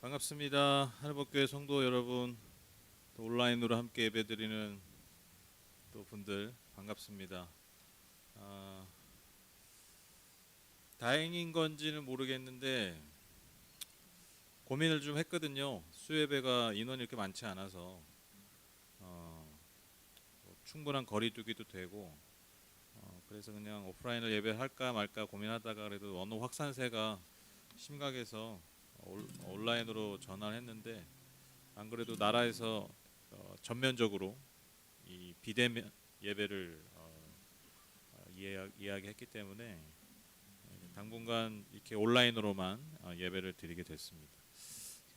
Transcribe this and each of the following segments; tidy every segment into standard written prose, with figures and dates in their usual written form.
반갑습니다. 하늘복교회 성도 여러분, 또 온라인으로 함께 예배드리는 또 분들 반갑습니다. 다행인 건지는 모르겠는데 고민을 좀 했거든요. 수예배가 인원이 이렇게 많지 않아서 충분한 거리두기도 되고 그래서 그냥 오프라인을 예배할까 말까 고민하다가 그래도 언어 확산세가 심각해서 온라인으로 전환을 했는데, 안 그래도 나라에서 전면적으로 이 비대면 예배를 이야기했기 때문에 당분간 이렇게 온라인으로만 예배를 드리게 됐습니다.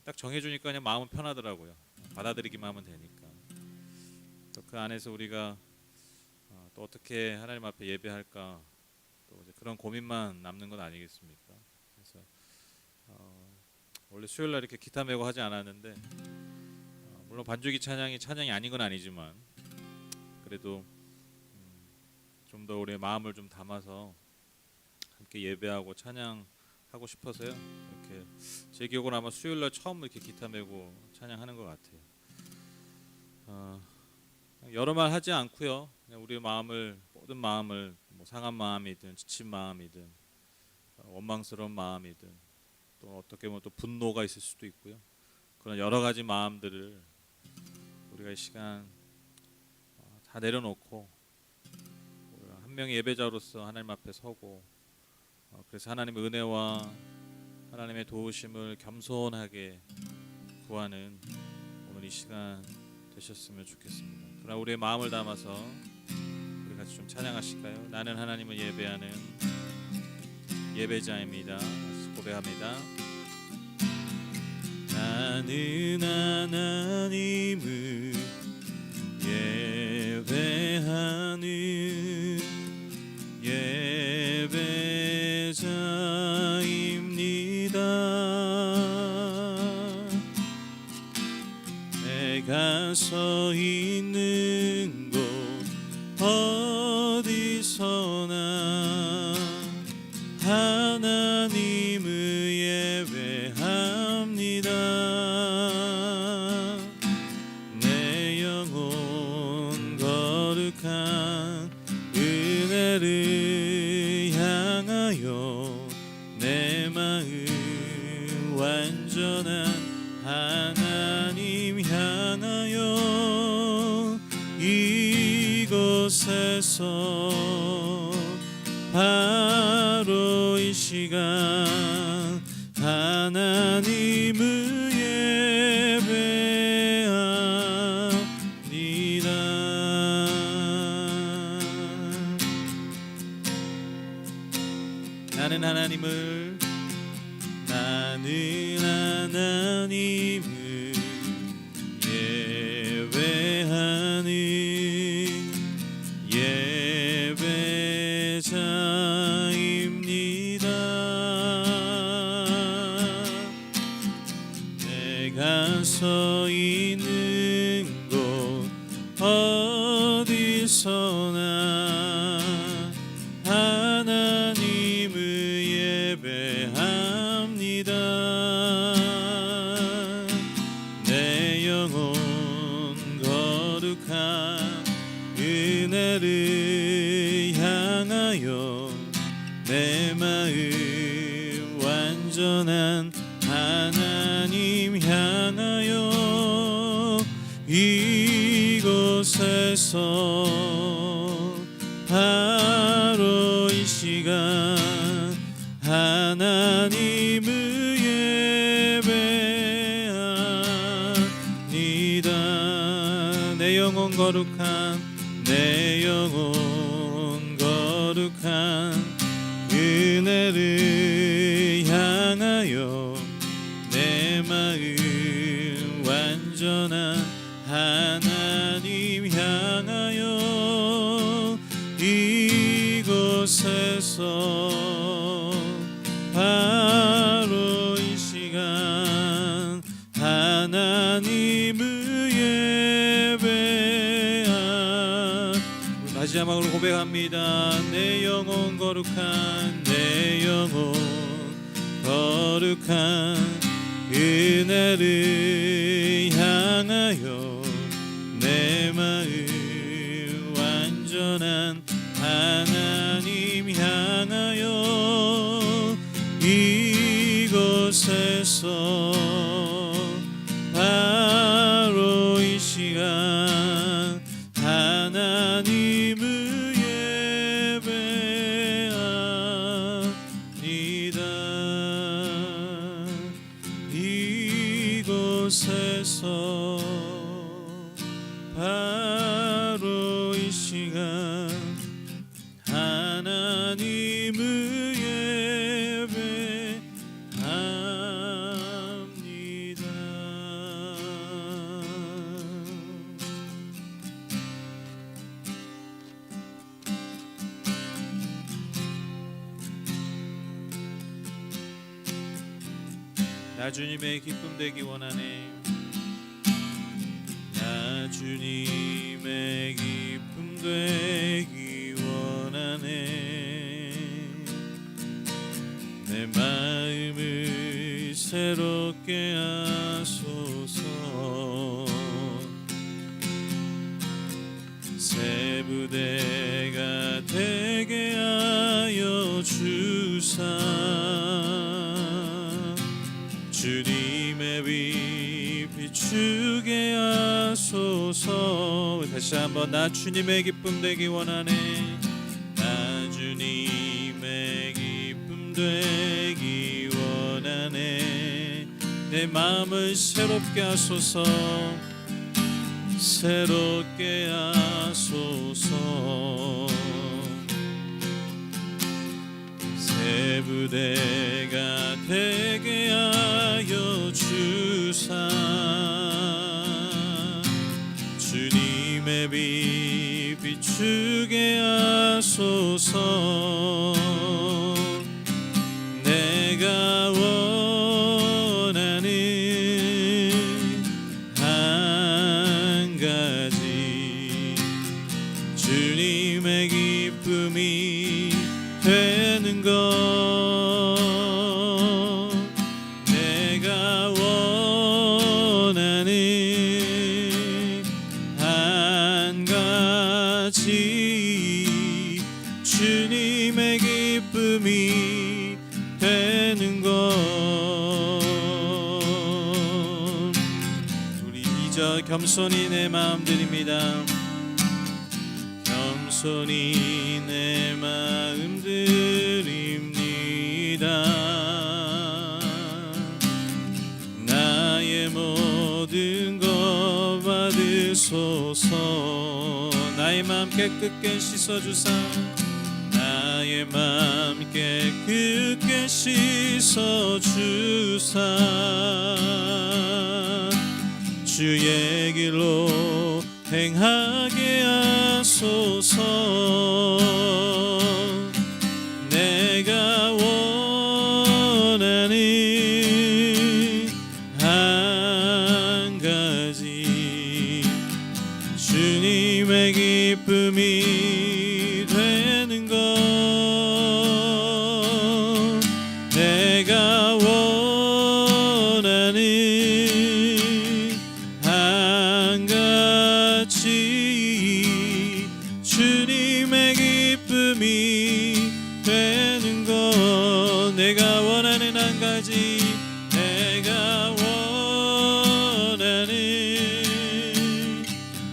딱 정해주니까 그냥 마음은 편하더라고요. 받아들이기만 하면 되니까. 또 그 안에서 우리가 또 어떻게 하나님 앞에 예배할까, 또 이제 그런 고민만 남는 건 아니겠습니까? 그래서 원래 수요일 날 이렇게 기타 메고 하지 않았는데, 물론 반주기 찬양이 아닌 건 아니지만 그래도 좀 더 우리의 마음을 좀 담아서 함께 예배하고 찬양하고 싶어서요. 이렇게 제 기억으로 아마 수요일 날 처음 이렇게 기타 메고 찬양하는 것 같아요. 여러 말 하지 않고요. 그냥 우리의 모든 마음을 상한 마음이든 지친 마음이든 원망스러운 마음이든 또 어떻게 보면 또 분노가 있을 수도 있고요. 그런 여러 가지 마음들을 우리가 이 시간 다 내려놓고 한 명의 예배자로서 하나님 앞에 서고, 그래서 하나님의 은혜와 하나님의 도우심을 겸손하게 구하는 오늘 이 시간 되셨으면 좋겠습니다. 그러나 우리의 마음을 담아서 우리 같이 좀 찬양하실까요? 나는 하나님을 예배하는 예배자입니다. 고백합니다. 나는 하나님을 예배하는 예배자입니다. 내가 서 있는 곳 어디서나 하나님을 예배합니다. 내 영혼 거룩한 은혜를 향하여 내 마음 완전한 하나님 향하여 이곳에서 바로 이 시간 하나님을 예배합니다. 나는 하나님을 예배하는 예배자입니다. 내가 서 있는 곳 어디서나 하나님을 예배합니다. 내 영혼 거룩한 은혜를 향하여 내 마음 완전한 하나님 향하여 이곳에서 바로 이 시간 하나님을 예배합니다. 내 영혼 거룩한 은혜를 향하여 내 마음 완전한 하나님 향하여 이곳에서 바로 이 시간 하나님을 예배합니다. 마지막으로 고백합니다. 내 영혼 거룩한 거룩한 그날을 향하여 내 마음 완전한 하나님 향하여 이곳에서 바로 이 시간 하나님을 예배합니다. 이곳에서 바로 이 시간 하나님을 예배합니다. 나 주님의 기쁨 되기 원하네. 나 주님의 기쁨 되기 원하네. 내 마음을 새롭게 하소서. 새 부대가 되게 하여 주사 주님의 빛 비추게 하소서. 다시 한번 나 주님의 기쁨 되기 원하네. 나 주님의 기쁨 되기 원하네. 내 마음을 새롭게 하소서. 새롭게 하소서. 새 부대가 되게 하여 주사 주님의 빛 비추게 하소서. 내가 원하는 한 가지 주님의 기쁨이 되는 것. 내가 원하는 한 가지 주님의 기쁨이 되는 것. 우리 2절 겸손히 내 마음 드립니다. 겸손히 내 마음 드립니다. 나의 모든 것 받으소서. 나의 마음 깨끗게 씻어주사 나의 마음 깨끗게 씻어주사 주의 길로 행하게 하소서. 내가 원하는 한 가지 주님의 기쁨이 되는 것. 내가 원하는 한 가지 주님의 기쁨이 되는 것. 내가 원하는 한 가지 내가 원하는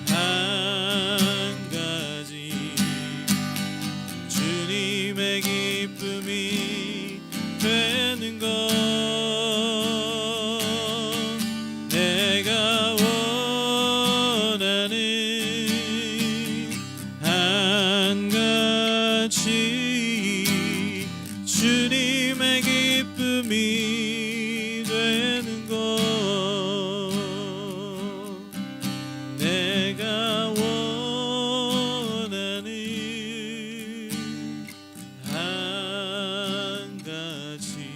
한 가지 주님의 기쁨이 되는 것. 내가 원하는 한 가지 주님의 기쁨이 되는 것. 내가 원하는 한 가지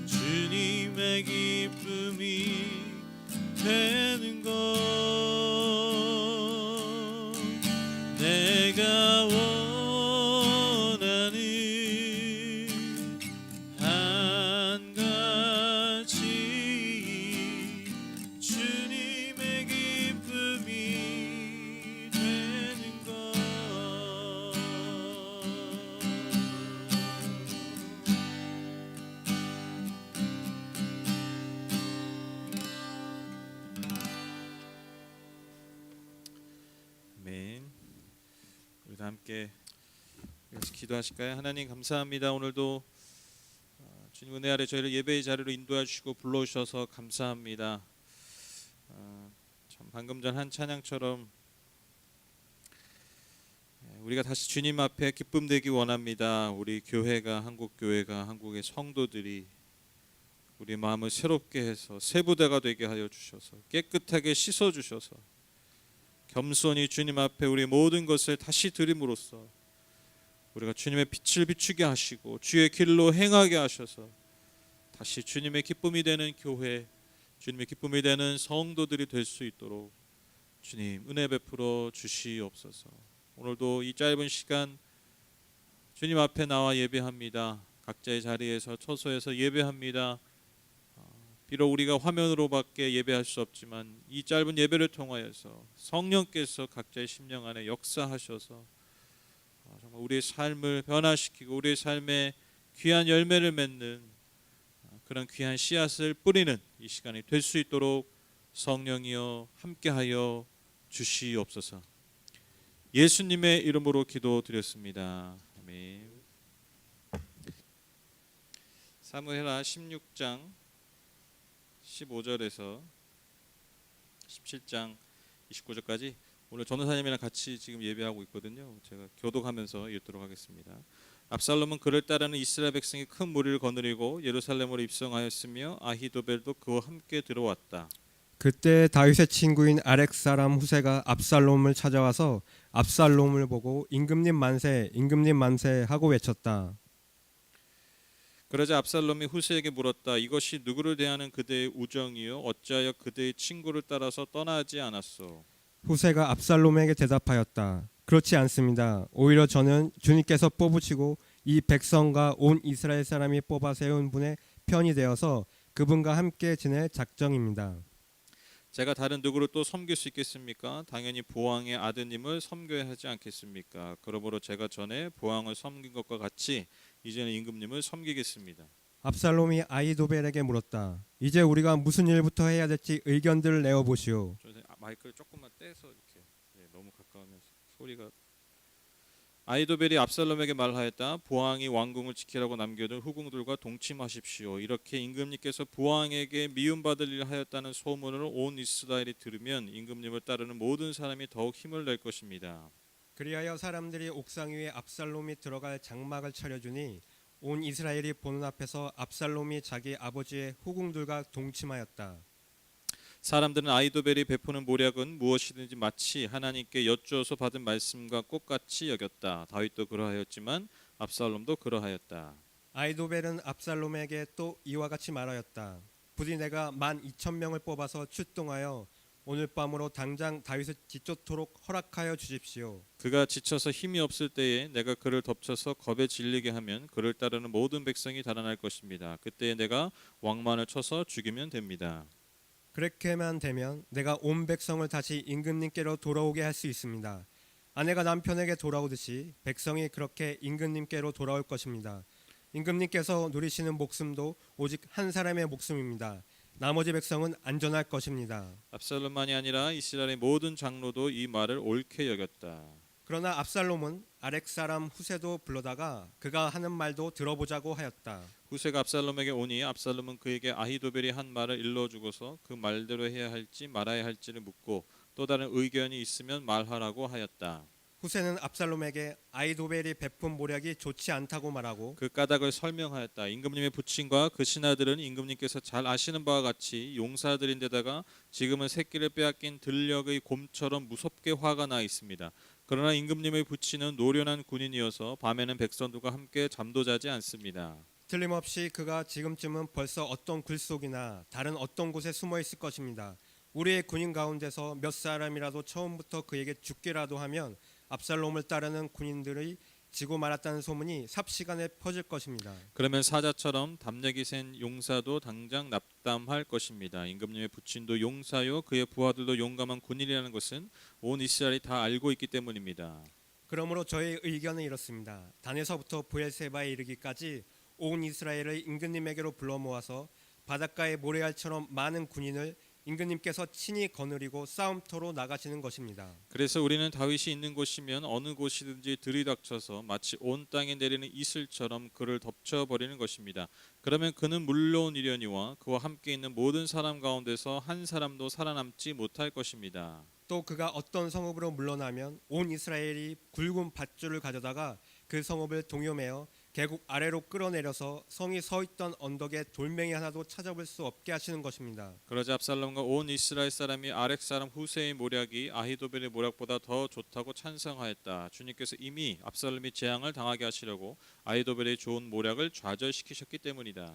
주님의 기쁨이 되는 것. 내가 원하는 한 가지 다 함께 같이 기도하실까요? 하나님 감사합니다. 오늘도 주님 은혜 아래 저희를 예배의 자리로 인도해 주시고 불러주셔서 감사합니다. 참 방금 전 한 찬양처럼 우리가 다시 주님 앞에 기쁨 되기 원합니다. 우리 교회가 한국 교회가 한국의 성도들이 우리 마음을 새롭게 해서 새 부대가 되게 하여 주셔서 깨끗하게 씻어 주셔서 겸손히 주님 앞에 우리 모든 것을 다시 드림으로써 우리가 주님의 빛을 비추게 하시고 주의 길로 행하게 하셔서 다시 주님의 기쁨이 되는 교회, 주님의 기쁨이 되는 성도들이 될 수 있도록 주님 은혜 베풀어 주시옵소서. 오늘도 이 짧은 시간 주님 앞에 나와 예배합니다. 각자의 자리에서 처소에서 예배합니다. 비록 우리가 화면으로밖에 예배할 수 없지만 이 짧은 예배를 통하여서 성령께서 각자의 심령 안에 역사하셔서 정말 우리의 삶을 변화시키고 우리의 삶에 귀한 열매를 맺는 그런 귀한 씨앗을 뿌리는 이 시간이 될 수 있도록 성령이여 함께하여 주시옵소서. 예수님의 이름으로 기도드렸습니다. 아멘. 사무엘하 16장 15절에서 17장 29절까지 오늘 전도사님이랑 같이 지금 예배하고 있거든요. 제가 교독하면서 읽도록 하겠습니다. 압살롬은 그를 따르는 이스라엘 백성이 큰 무리를 거느리고 예루살렘으로 입성하였으며 아히도벨도 그와 함께 들어왔다. 그때 다윗의 친구인 아렉 사람 후세가 압살롬을 찾아와서 압살롬을 보고 임금님 만세, 임금님 만세 하고 외쳤다. 그러자 압살롬이 후세에게 물었다. 이것이 누구를 대하는 그대의 우정이요 어찌하여 그대의 친구를 따라서 떠나지 않았소? 후세가 압살롬에게 대답하였다. 그렇지 않습니다. 오히려 저는 주님께서 뽑으시고 이 백성과 온 이스라엘 사람이 뽑아 세운 분의 편이 되어서 그분과 함께 지낼 작정입니다. 제가 다른 누구를 또 섬길 수 있겠습니까? 당연히 보왕의 아드님을 섬겨야 하지 않겠습니까? 그러므로 제가 전에 보왕을 섬긴 것과 같이 이제는 임금님을 섬기겠습니다. 압살롬이 아히도벨에게 물었다. 이제 우리가 무슨 일부터 해야 될지 의견들을 내어 보시오. 마이크를 조금만 떼서 이렇게 너무 가까우면 소리가. 아히도벨이 압살롬에게 말하였다. 보왕이 왕궁을 지키라고 남겨둔 후궁들과 동침하십시오. 이렇게 임금님께서 보왕에게 미움받을 일을 하였다는 소문을 온 이스라엘이 들으면 임금님을 따르는 모든 사람이 더욱 힘을 낼 것입니다. 그리하여 사람들이 옥상 위에 압살롬이 들어갈 장막을 차려주니 온 이스라엘이 보는 앞에서 압살롬이 자기 아버지의 후궁들과 동침하였다. 사람들은 아히도벨이 베푸는 모략은 무엇이든지 마치 하나님께 여쭈어서 받은 말씀과 똑같이 여겼다. 다윗도 그러하였지만 압살롬도 그러하였다. 아히도벨은 압살롬에게 또 이와 같이 말하였다. 부디 내가 12,000명을 뽑아서 출동하여 오늘 밤으로 당장 다윗을 뒤쫓도록 허락하여 주십시오. 그가 지쳐서 힘이 없을 때에 내가 그를 덮쳐서 겁에 질리게 하면 그를 따르는 모든 백성이 달아날 것입니다. 그때에 내가 왕만을 쳐서 죽이면 됩니다. 그렇게만 되면 내가 온 백성을 다시 임금님께로 돌아오게 할 수 있습니다. 아내가 남편에게 돌아오듯이 백성이 그렇게 임금님께로 돌아올 것입니다. 임금님께서 누리시는 목숨도 오직 한 사람의 목숨입니다. 나머지 백성은 안전할 것입니다. 압살롬만이 아니라 이스라엘의 모든 장로도 이 말을 옳게 여겼다. 그러나 압살롬은 아렉 사람 후세도 불러다가 그가 하는 말도 들어보자고 하였다. 후세가 압살롬에게 오니 압살롬은 그에게 아히도벨이 한 말을 일러주고서 그 말대로 해야 할지 말아야 할지를 묻고 또 다른 의견이 있으면 말하라고 하였다. 후세는 압살롬에게 아히도벨이 베푼 모략이 좋지 않다고 말하고 그 까닭을 설명하였다. 임금님의 부친과 그 신하들은 임금님께서 잘 아시는 바와 같이 용사들인데다가 지금은 새끼를 빼앗긴 들녘의 곰처럼 무섭게 화가 나 있습니다. 그러나 임금님의 부친은 노련한 군인이어서 밤에는 백성들과 함께 잠도 자지 않습니다. 틀림없이 그가 지금쯤은 벌써 어떤 굴속이나 다른 어떤 곳에 숨어 있을 것입니다. 우리의 군인 가운데서 몇 사람이라도 처음부터 그에게 죽기라도 하면 압살롬을 따르는 군인들의 지고 말았다는 소문이 삽시간에 퍼질 것입니다. 그러면 사자처럼 담력이 센 용사도 당장 납담할 것입니다. 임금님의 부친도 용사요 그의 부하들도 용감한 군인이라는 것은 온 이스라엘이 다 알고 있기 때문입니다. 그러므로 저의 의견은 이렇습니다. 단에서부터 브엘세바에 이르기까지 온 이스라엘을 임금님에게로 불러 모아서 바닷가의 모래알처럼 많은 군인을 임금님께서 친히 거느리고 싸움터로 나가시는 것입니다. 그래서 우리는 다윗이 있는 곳이면 어느 곳이든지 들이닥쳐서 마치 온 땅에 내리는 이슬처럼 그를 덮쳐버리는 것입니다. 그러면 그는 물론이려니와 그와 함께 있는 모든 사람 가운데서 한 사람도 살아남지 못할 것입니다. 또 그가 어떤 성읍으로 물러나면 온 이스라엘이 굵은 밧줄을 가져다가 그 성읍을 동요매어 계곡 아래로 끌어내려서 성이 서 있던 언덕에 돌멩이 하나도 찾아볼 수 없게 하시는 것입니다. 그러자 압살롬과 온 이스라엘 사람이 아렉 사람 후세의 모략이 아히도벨의 모략보다 더 좋다고 찬성하였다. 주님께서 이미 압살롬이 재앙을 당하게 하시려고 아히도벨의 좋은 모략을 좌절시키셨기 때문이다.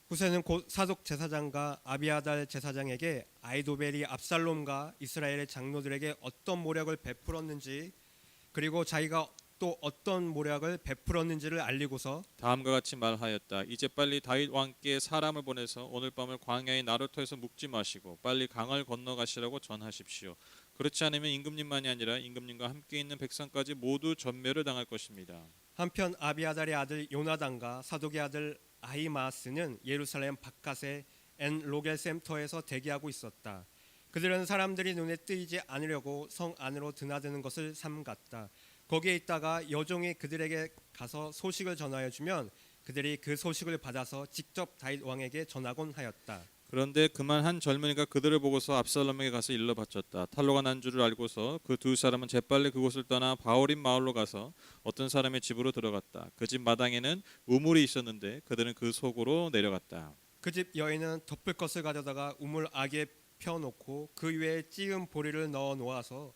후세는 곧 사독 제사장과 아비아달 제사장에게 아히도벨이 압살롬과 이스라엘의 장로들에게 어떤 모략을 베풀었는지 그리고 자기가 또 어떤 모략을 베풀었는지를 알리고서 다음과 같이 말하였다. 이제 빨리 다윗 왕께 사람을 보내서 오늘 밤을 광야의 나루터에서 묵지 마시고 빨리 강을 건너가시라고 전하십시오. 그렇지 않으면 임금님만이 아니라 임금님과 함께 있는 백성까지 모두 전멸을 당할 것입니다. 한편 아비아달의 아들 요나단과 사독의 아들 아히마스는 예루살렘 바깥의 엔 로겔 센터에서 대기하고 있었다. 그들은 사람들이 눈에 띄지 않으려고 성 안으로 드나드는 것을 삼갔다. 거기에 있다가 여종이 그들에게 가서 소식을 전하여 주면 그들이 그 소식을 받아서 직접 다윗 왕에게 전하곤 하였다. 그런데 그만 한 젊은이가 그들을 보고서 압살롬에게 가서 일러 바쳤다. 탈로가 난 줄을 알고서 그 두 사람은 재빨리 그곳을 떠나 바오림 마을로 가서 어떤 사람의 집으로 들어갔다. 그 집 마당에는 우물이 있었는데 그들은 그 속으로 내려갔다. 그 집 여인은 덮을 것을 가져다가 우물 아기에 펴놓고 그 위에 찌은 보리를 넣어 놓아서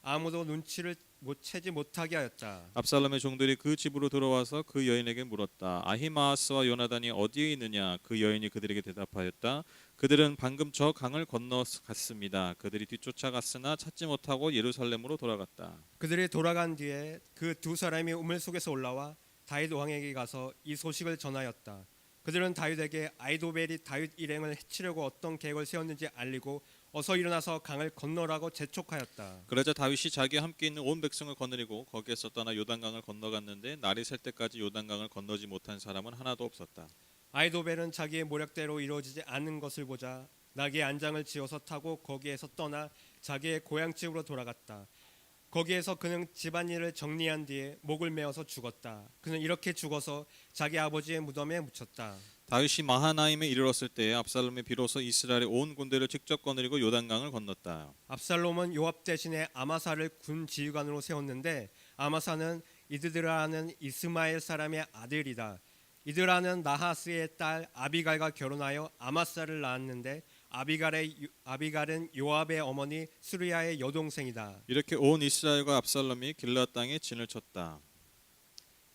아무도 눈치를 못 채지 못하게 하였다. 압살롬의 종들이 그 집으로 들어와서 그 여인에게 물었다. 아히마아스와 요나단이 어디에 있느냐? 그 여인이 그들에게 대답하였다. 그들은 방금 저 강을 건너갔습니다. 그들이 뒤쫓아갔으나 찾지 못하고 예루살렘으로 돌아갔다. 그들이 돌아간 뒤에 그 두 사람이 우물 속에서 올라와 다윗 왕에게 가서 이 소식을 전하였다. 그들은 다윗에게 아히도벨이 다윗 일행을 해치려고 어떤 계획을 세웠는지 알리고 어서 일어나서 강을 건너라고 재촉하였다. 그러자 다윗이 자기와 함께 있는 온 백성을 거느리고 거기에서 떠나 요단강을 건너갔는데 날이 셀 때까지 요단강을 건너지 못한 사람은 하나도 없었다. 아히도벨은 자기의 모략대로 이루어지지 않는 것을 보자 나귀의 안장을 지어서 타고 거기에서 떠나 자기의 고향집으로 돌아갔다. 거기에서 그는 집안일을 정리한 뒤에 목을 메어서 죽었다. 그는 이렇게 죽어서 자기 아버지의 무덤에 묻혔다. 다윗이 마하나임에 이르렀을 때에 압살롬이 비로소 이스라엘의 온 군대를 직접 거느리고 요단강을 건넜다. 압살롬은 요압 대신에 아마사를 군 지휘관으로 세웠는데 아마사는 이드드라는 이스마엘 사람의 아들이다. 이드라는 나하스의 딸 아비갈과 결혼하여 아마사를 낳았는데 아비갈은 요압의 어머니 수리아의 여동생이다. 이렇게 온 이스라엘과 압살롬이 길라 땅에 진을 쳤다.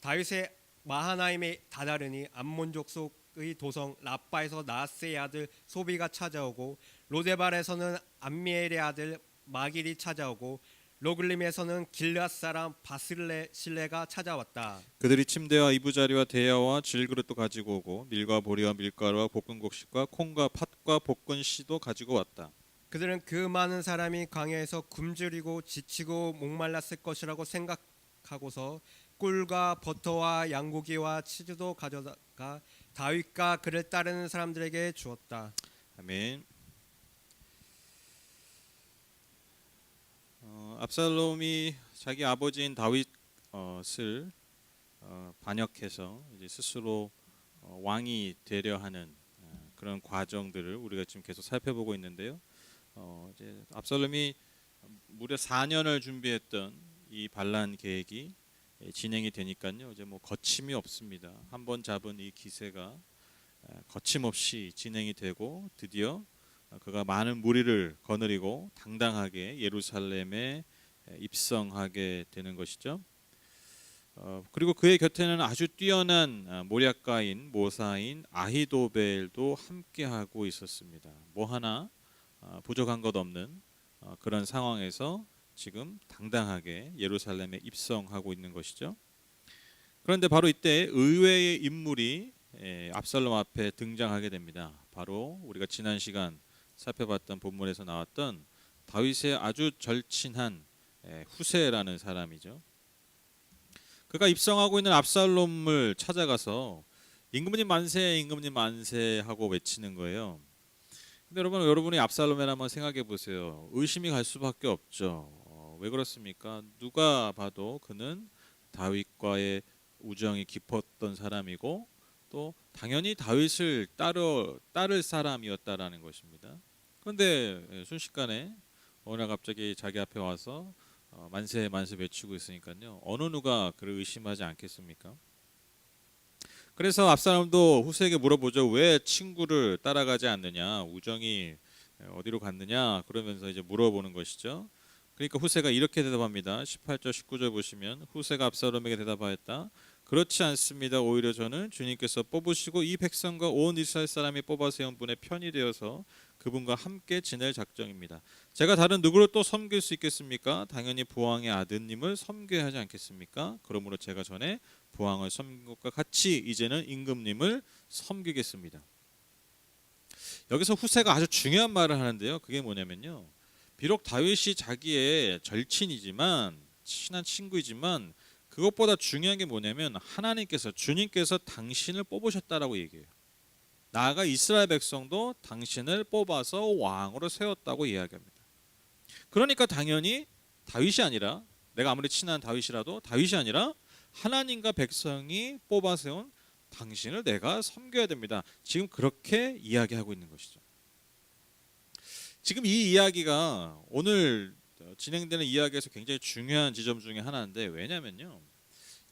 다윗의 마하나임에 다다르니 암몬 족속의 도성 라빠에서 나하스의 아들 소비가 찾아오고 로데발에서는 암미엘의 아들 마길이 찾아오고 로글림에서는 길앗 사람 바슬레실레가 찾아왔다. 그들이 침대와 이부자리와 대야와 질그릇도 가지고 오고 밀과 보리와 밀가루와 볶은 곡식과 콩과 팥과 볶은 씨도 가지고 왔다. 그들은 그 많은 사람이 광야에서 굶주리고 지치고 목말랐을 것이라고 생각하고서 꿀과 버터와 양고기와 치즈도 가져다가 다윗과 그를 따르는 사람들에게 주었다. 아멘. 압살롬이 자기 아버지인 다윗을 반역해서 이제 스스로 왕이 되려 하는 그런 과정들을 우리가 지금 계속 살펴보고 있는데요. 이제 압살롬이 무려 4년을 준비했던 이 반란 계획이 진행이 되니까요. 이제 뭐 거침이 없습니다. 한번 잡은 이 기세가 거침없이 진행이 되고 드디어 그가 많은 무리를 거느리고 당당하게 예루살렘에 입성하게 되는 것이죠. 그리고 그의 곁에는 아주 뛰어난 모략가인 모사인 아히도벨도 함께하고 있었습니다. 뭐 하나 부족한 것 없는 그런 상황에서 지금 당당하게 예루살렘에 입성하고 있는 것이죠. 그런데 바로 이때 의외의 인물이 압살롬 앞에 등장하게 됩니다. 바로 우리가 지난 시간 살펴봤던 본문에서 나왔던 다윗의 아주 절친한 후세라는 사람이죠. 그가 입성하고 있는 압살롬을 찾아가서 임금님 만세, 임금님 만세 하고 외치는 거예요. 근데 여러분이 압살롬을 한번 생각해 보세요. 의심이 갈 수밖에 없죠. 왜 그렇습니까? 누가 봐도 그는 다윗과의 우정이 깊었던 사람이고 또 당연히 다윗을 따를 사람이었다라는 것입니다. 그런데 순식간에 어느 날 갑자기 자기 앞에 와서 만세 만세 외치고 있으니까요. 어느 누가 그를 의심하지 않겠습니까? 그래서 압살롬도 후세에게 물어보죠. 왜 친구를 따라가지 않느냐? 우정이 어디로 갔느냐? 그러면서 이제 물어보는 것이죠. 그러니까 후세가 이렇게 대답합니다. 18절 19절 보시면 후세가 압살롬에게 대답하였다. 그렇지 않습니다. 오히려 저는 주님께서 뽑으시고 이 백성과 온 이스라엘 사람이 뽑아 세운 분의 편이 되어서 그분과 함께 지낼 작정입니다. 제가 다른 누구를 또 섬길 수 있겠습니까? 당연히 부왕의 아드님을 섬겨야 하지 않겠습니까? 그러므로 제가 전에 부왕을 섬긴 것과 같이 이제는 임금님을 섬기겠습니다. 여기서 후세가 아주 중요한 말을 하는데요. 그게 뭐냐면요. 비록 다윗이 자기의 절친이지만 친한 친구이지만 그것보다 중요한 게 뭐냐면 하나님께서 주님께서 당신을 뽑으셨다라고 얘기해요. 나아가 이스라엘 백성도 당신을 뽑아서 왕으로 세웠다고 이야기합니다. 그러니까 당연히 다윗이 아니라 내가 아무리 친한 다윗이라도 다윗이 아니라 하나님과 백성이 뽑아 세운 당신을 내가 섬겨야 됩니다. 지금 그렇게 이야기하고 있는 것이죠. 지금 이 이야기가 오늘 진행되는 이야기에서 굉장히 중요한 지점 중에 하나인데 왜냐면요.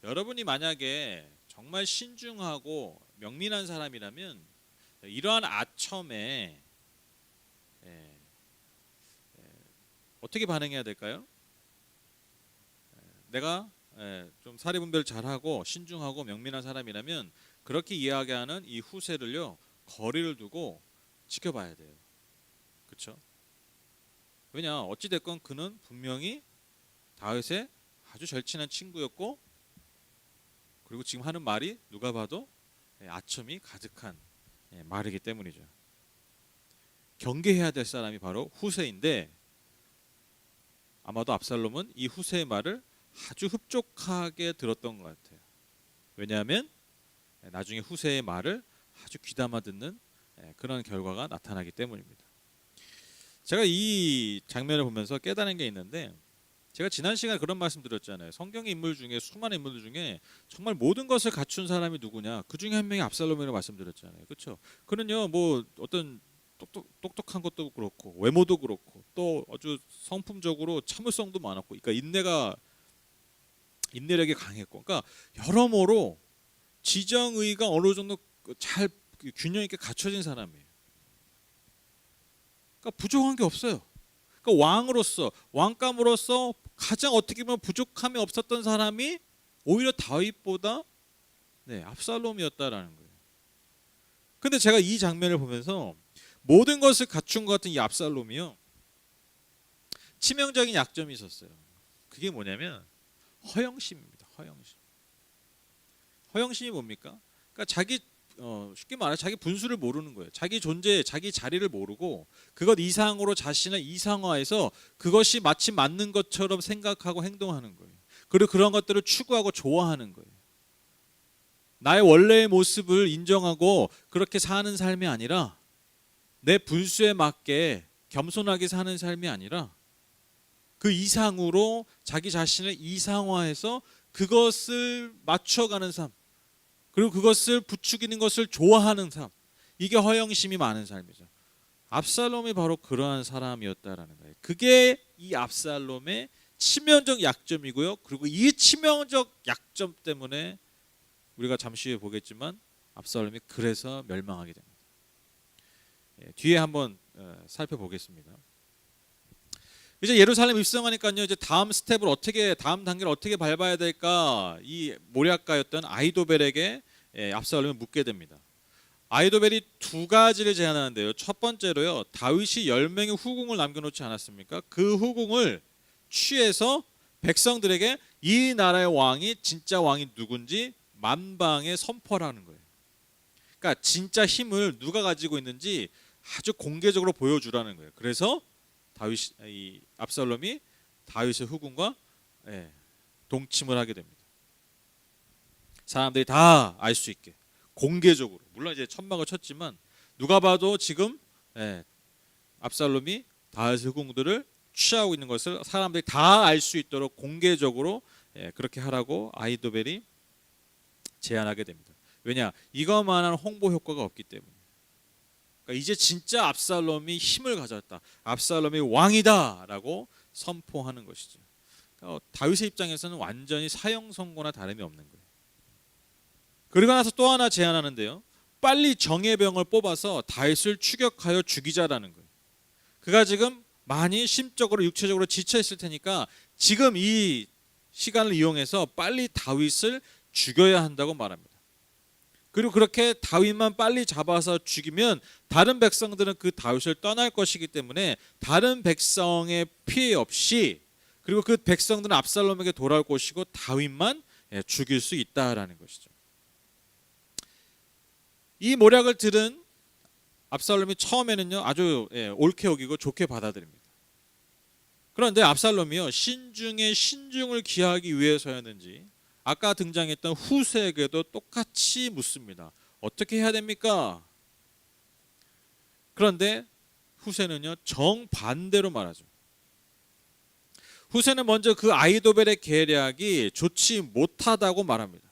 여러분이 만약에 정말 신중하고 명민한 사람이라면 이러한 아첨에 어떻게 반응해야 될까요? 내가 좀 사리분별 잘하고 신중하고 명민한 사람이라면 그렇게 이야기하는 이 후세를요 거리를 두고 지켜봐야 돼요. 그렇죠? 왜냐 어찌 됐건 그는 분명히 다윗의 아주 절친한 친구였고 그리고 지금 하는 말이 누가 봐도 아첨이 가득한 말이기 때문이죠. 경계해야 될 사람이 바로 후세인데 아마도 압살롬은 이 후세의 말을 아주 흡족하게 들었던 것 같아요. 왜냐하면 나중에 후세의 말을 아주 귀담아 듣는 그런 결과가 나타나기 때문입니다. 제가 이 장면을 보면서 깨달은 게 있는데 제가 지난 시간에 그런 말씀 드렸잖아요. 성경의 인물 중에 수많은 인물들 중에 정말 모든 것을 갖춘 사람이 누구냐? 그 중에 한 명이 압살롬이라고 말씀드렸잖아요. 그렇죠? 그는요 뭐 어떤 똑똑한 것도 그렇고 외모도 그렇고 또 아주 성품적으로 참을성도 많았고, 그러니까 인내력이 강했고, 그러니까 여러모로 지정의가 어느 정도 잘 균형 있게 갖춰진 사람이에요. 그러니까 부족한 게 없어요. 그러니까 왕감으로서 가장 어떻게 보면 부족함이 없었던 사람이 오히려 다윗보다 압살롬이었다라는 거예요. 근데 제가 이 장면을 보면서 모든 것을 갖춘 것 같은 이 압살롬이요 치명적인 약점이 있었어요. 그게 뭐냐면 허영심입니다. 허영심이 뭡니까? 그러니까 쉽게 말해 자기 분수를 모르는 거예요. 자기 존재, 자기 자리를 모르고 그것 이상으로 자신을 이상화해서 그것이 마치 맞는 것처럼 생각하고 행동하는 거예요. 그리고 그런 것들을 추구하고 좋아하는 거예요. 나의 원래의 모습을 인정하고 그렇게 사는 삶이 아니라 내 분수에 맞게 겸손하게 사는 삶이 아니라 그 이상으로 자기 자신을 이상화해서 그것을 맞춰가는 삶, 그리고 그것을 부추기는 것을 좋아하는 삶, 이게 허영심이 많은 삶이죠. 압살롬이 바로 그러한 사람이었다라는 거예요. 그게 이 압살롬의 치명적 약점이고요. 그리고 이 치명적 약점 때문에 우리가 잠시 후에 보겠지만 압살롬이 그래서 멸망하게 됩니다. 뒤에 한번 살펴보겠습니다. 이제 예루살렘 입성하니까요. 이제 다음 단계를 어떻게 밟아야 될까? 이 모략가였던 아히도벨에게 압살롬을 묻게 됩니다. 아히도벨이 두 가지를 제안하는데요. 첫 번째로요. 다윗이 10명의 후궁을 남겨놓지 않았습니까? 그 후궁을 취해서 백성들에게 이 나라의 왕이 진짜 왕이 누군지 만방에 선포하라는 거예요. 그러니까 진짜 힘을 누가 가지고 있는지 아주 공개적으로 보여주라는 거예요. 그래서 이 압살롬이 다윗의 후궁과 동침을 하게 됩니다. 사람들이 다 알 수 있게 공개적으로, 물론 이제 천막을 쳤지만 누가 봐도 지금 압살롬이 다윗의 궁들을 취하고 있는 것을 사람들이 다 알 수 있도록 공개적으로 그렇게 하라고 아히도벨이 제안하게 됩니다. 왜냐? 이것만한 홍보 효과가 없기 때문에. 그러니까 이제 진짜 압살롬이 힘을 가졌다. 압살롬이 왕이다라고 선포하는 것이죠. 그러니까 다윗의 입장에서는 완전히 사형 선고나 다름이 없는 거예요. 그리고 나서 또 하나 제안하는데요. 빨리 정예병을 뽑아서 다윗을 추격하여 죽이자라는 거예요. 그가 지금 많이 심적으로 육체적으로 지쳐 있을 테니까 지금 이 시간을 이용해서 빨리 다윗을 죽여야 한다고 말합니다. 그리고 그렇게 다윗만 빨리 잡아서 죽이면 다른 백성들은 그 다윗을 떠날 것이기 때문에 다른 백성의 피해 없이, 그리고 그 백성들은 압살롬에게 돌아올 것이고 다윗만 죽일 수 있다라는 것이죠. 이 모략을 들은 압살롬이 처음에는요 아주 옳게 여기고 좋게 받아들입니다. 그런데 압살롬이요 신중에 신중을 기하기 위해서였는지 아까 등장했던 후세에게도 똑같이 묻습니다. 어떻게 해야 됩니까? 그런데 후세는요 정반대로 말하죠. 후세는 먼저 그 아히도벨의 계략이 좋지 못하다고 말합니다.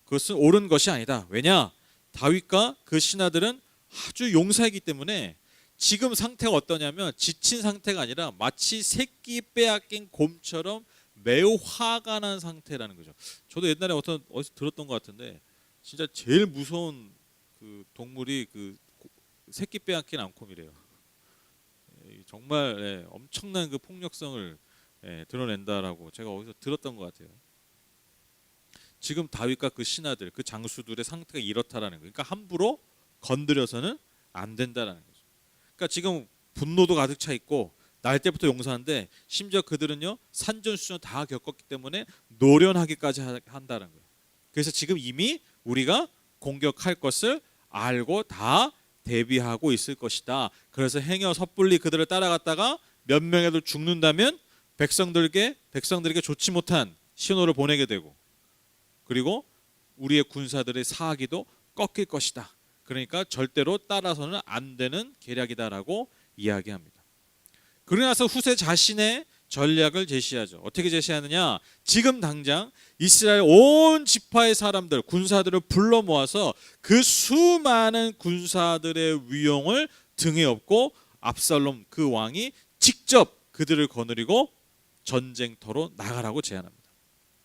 그것은 옳은 것이 아니다. 왜냐? 다윗과 그 신하들은 아주 용사이기 때문에 지금 상태가 어떠냐면 지친 상태가 아니라 마치 새끼 빼앗긴 곰처럼 매우 화가 난 상태라는 거죠. 저도 옛날에 어디서 들었던 것 같은데 진짜 제일 무서운 그 동물이 그 새끼 빼앗긴 암컷이래요. 정말 엄청난 그 폭력성을 드러낸다라고 제가 어디서 들었던 것 같아요. 지금 다윗과 그 신하들, 그 장수들의 상태가 이렇다라는 거예요. 그러니까 함부로 건드려서는 안 된다라는 거죠. 그러니까 지금 분노도 가득 차 있고 날 때부터 용서하는데 심지어 그들은요 산전수전 다 겪었기 때문에 노련하기까지 한다는 거예요. 그래서 지금 이미 우리가 공격할 것을 알고 다 대비하고 있을 것이다. 그래서 행여 섣불리 그들을 따라갔다가 몇 명이라도 죽는다면 백성들에게 좋지 못한 신호를 보내게 되고, 그리고 우리의 군사들의 사기도 꺾일 것이다. 그러니까 절대로 따라서는 안 되는 계략이다라고 이야기합니다. 그러고 나서 후세 자신의 전략을 제시하죠. 어떻게 제시하느냐? 지금 당장 이스라엘 온 지파의 사람들, 군사들을 불러 모아서 그 수많은 군사들의 위용을 등에 업고 압살롬 그 왕이 직접 그들을 거느리고 전쟁터로 나가라고 제안합니다.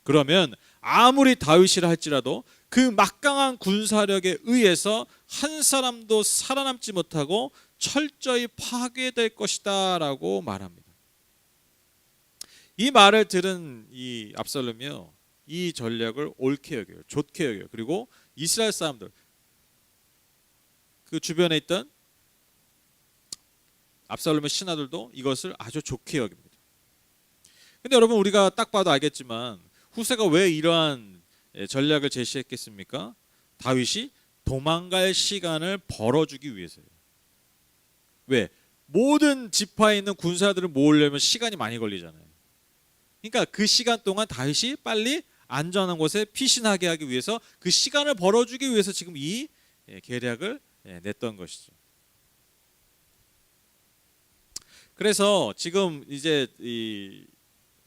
그러면 아무리 다윗이라 할지라도 그 막강한 군사력에 의해서 한 사람도 살아남지 못하고 철저히 파괴될 것이다 라고 말합니다. 이 말을 들은 이 압살롬이요 이 전략을 옳게 여겨요. 좋게 여겨요. 그리고 이스라엘 사람들, 그 주변에 있던 압살롬의 신하들도 이것을 아주 좋게 여깁니다. 근데 여러분 우리가 딱 봐도 알겠지만 후세가 왜 이러한 전략을 제시했겠습니까? 다윗이 도망갈 시간을 벌어주기 위해서예요. 왜? 모든 지파에 있는 군사들을 모으려면 시간이 많이 걸리잖아요. 그러니까 그 시간 동안 다윗이 빨리 안전한 곳에 피신하게 하기 위해서 그 시간을 벌어주기 위해서 지금 이 계략을 냈던 것이죠. 그래서 지금 이제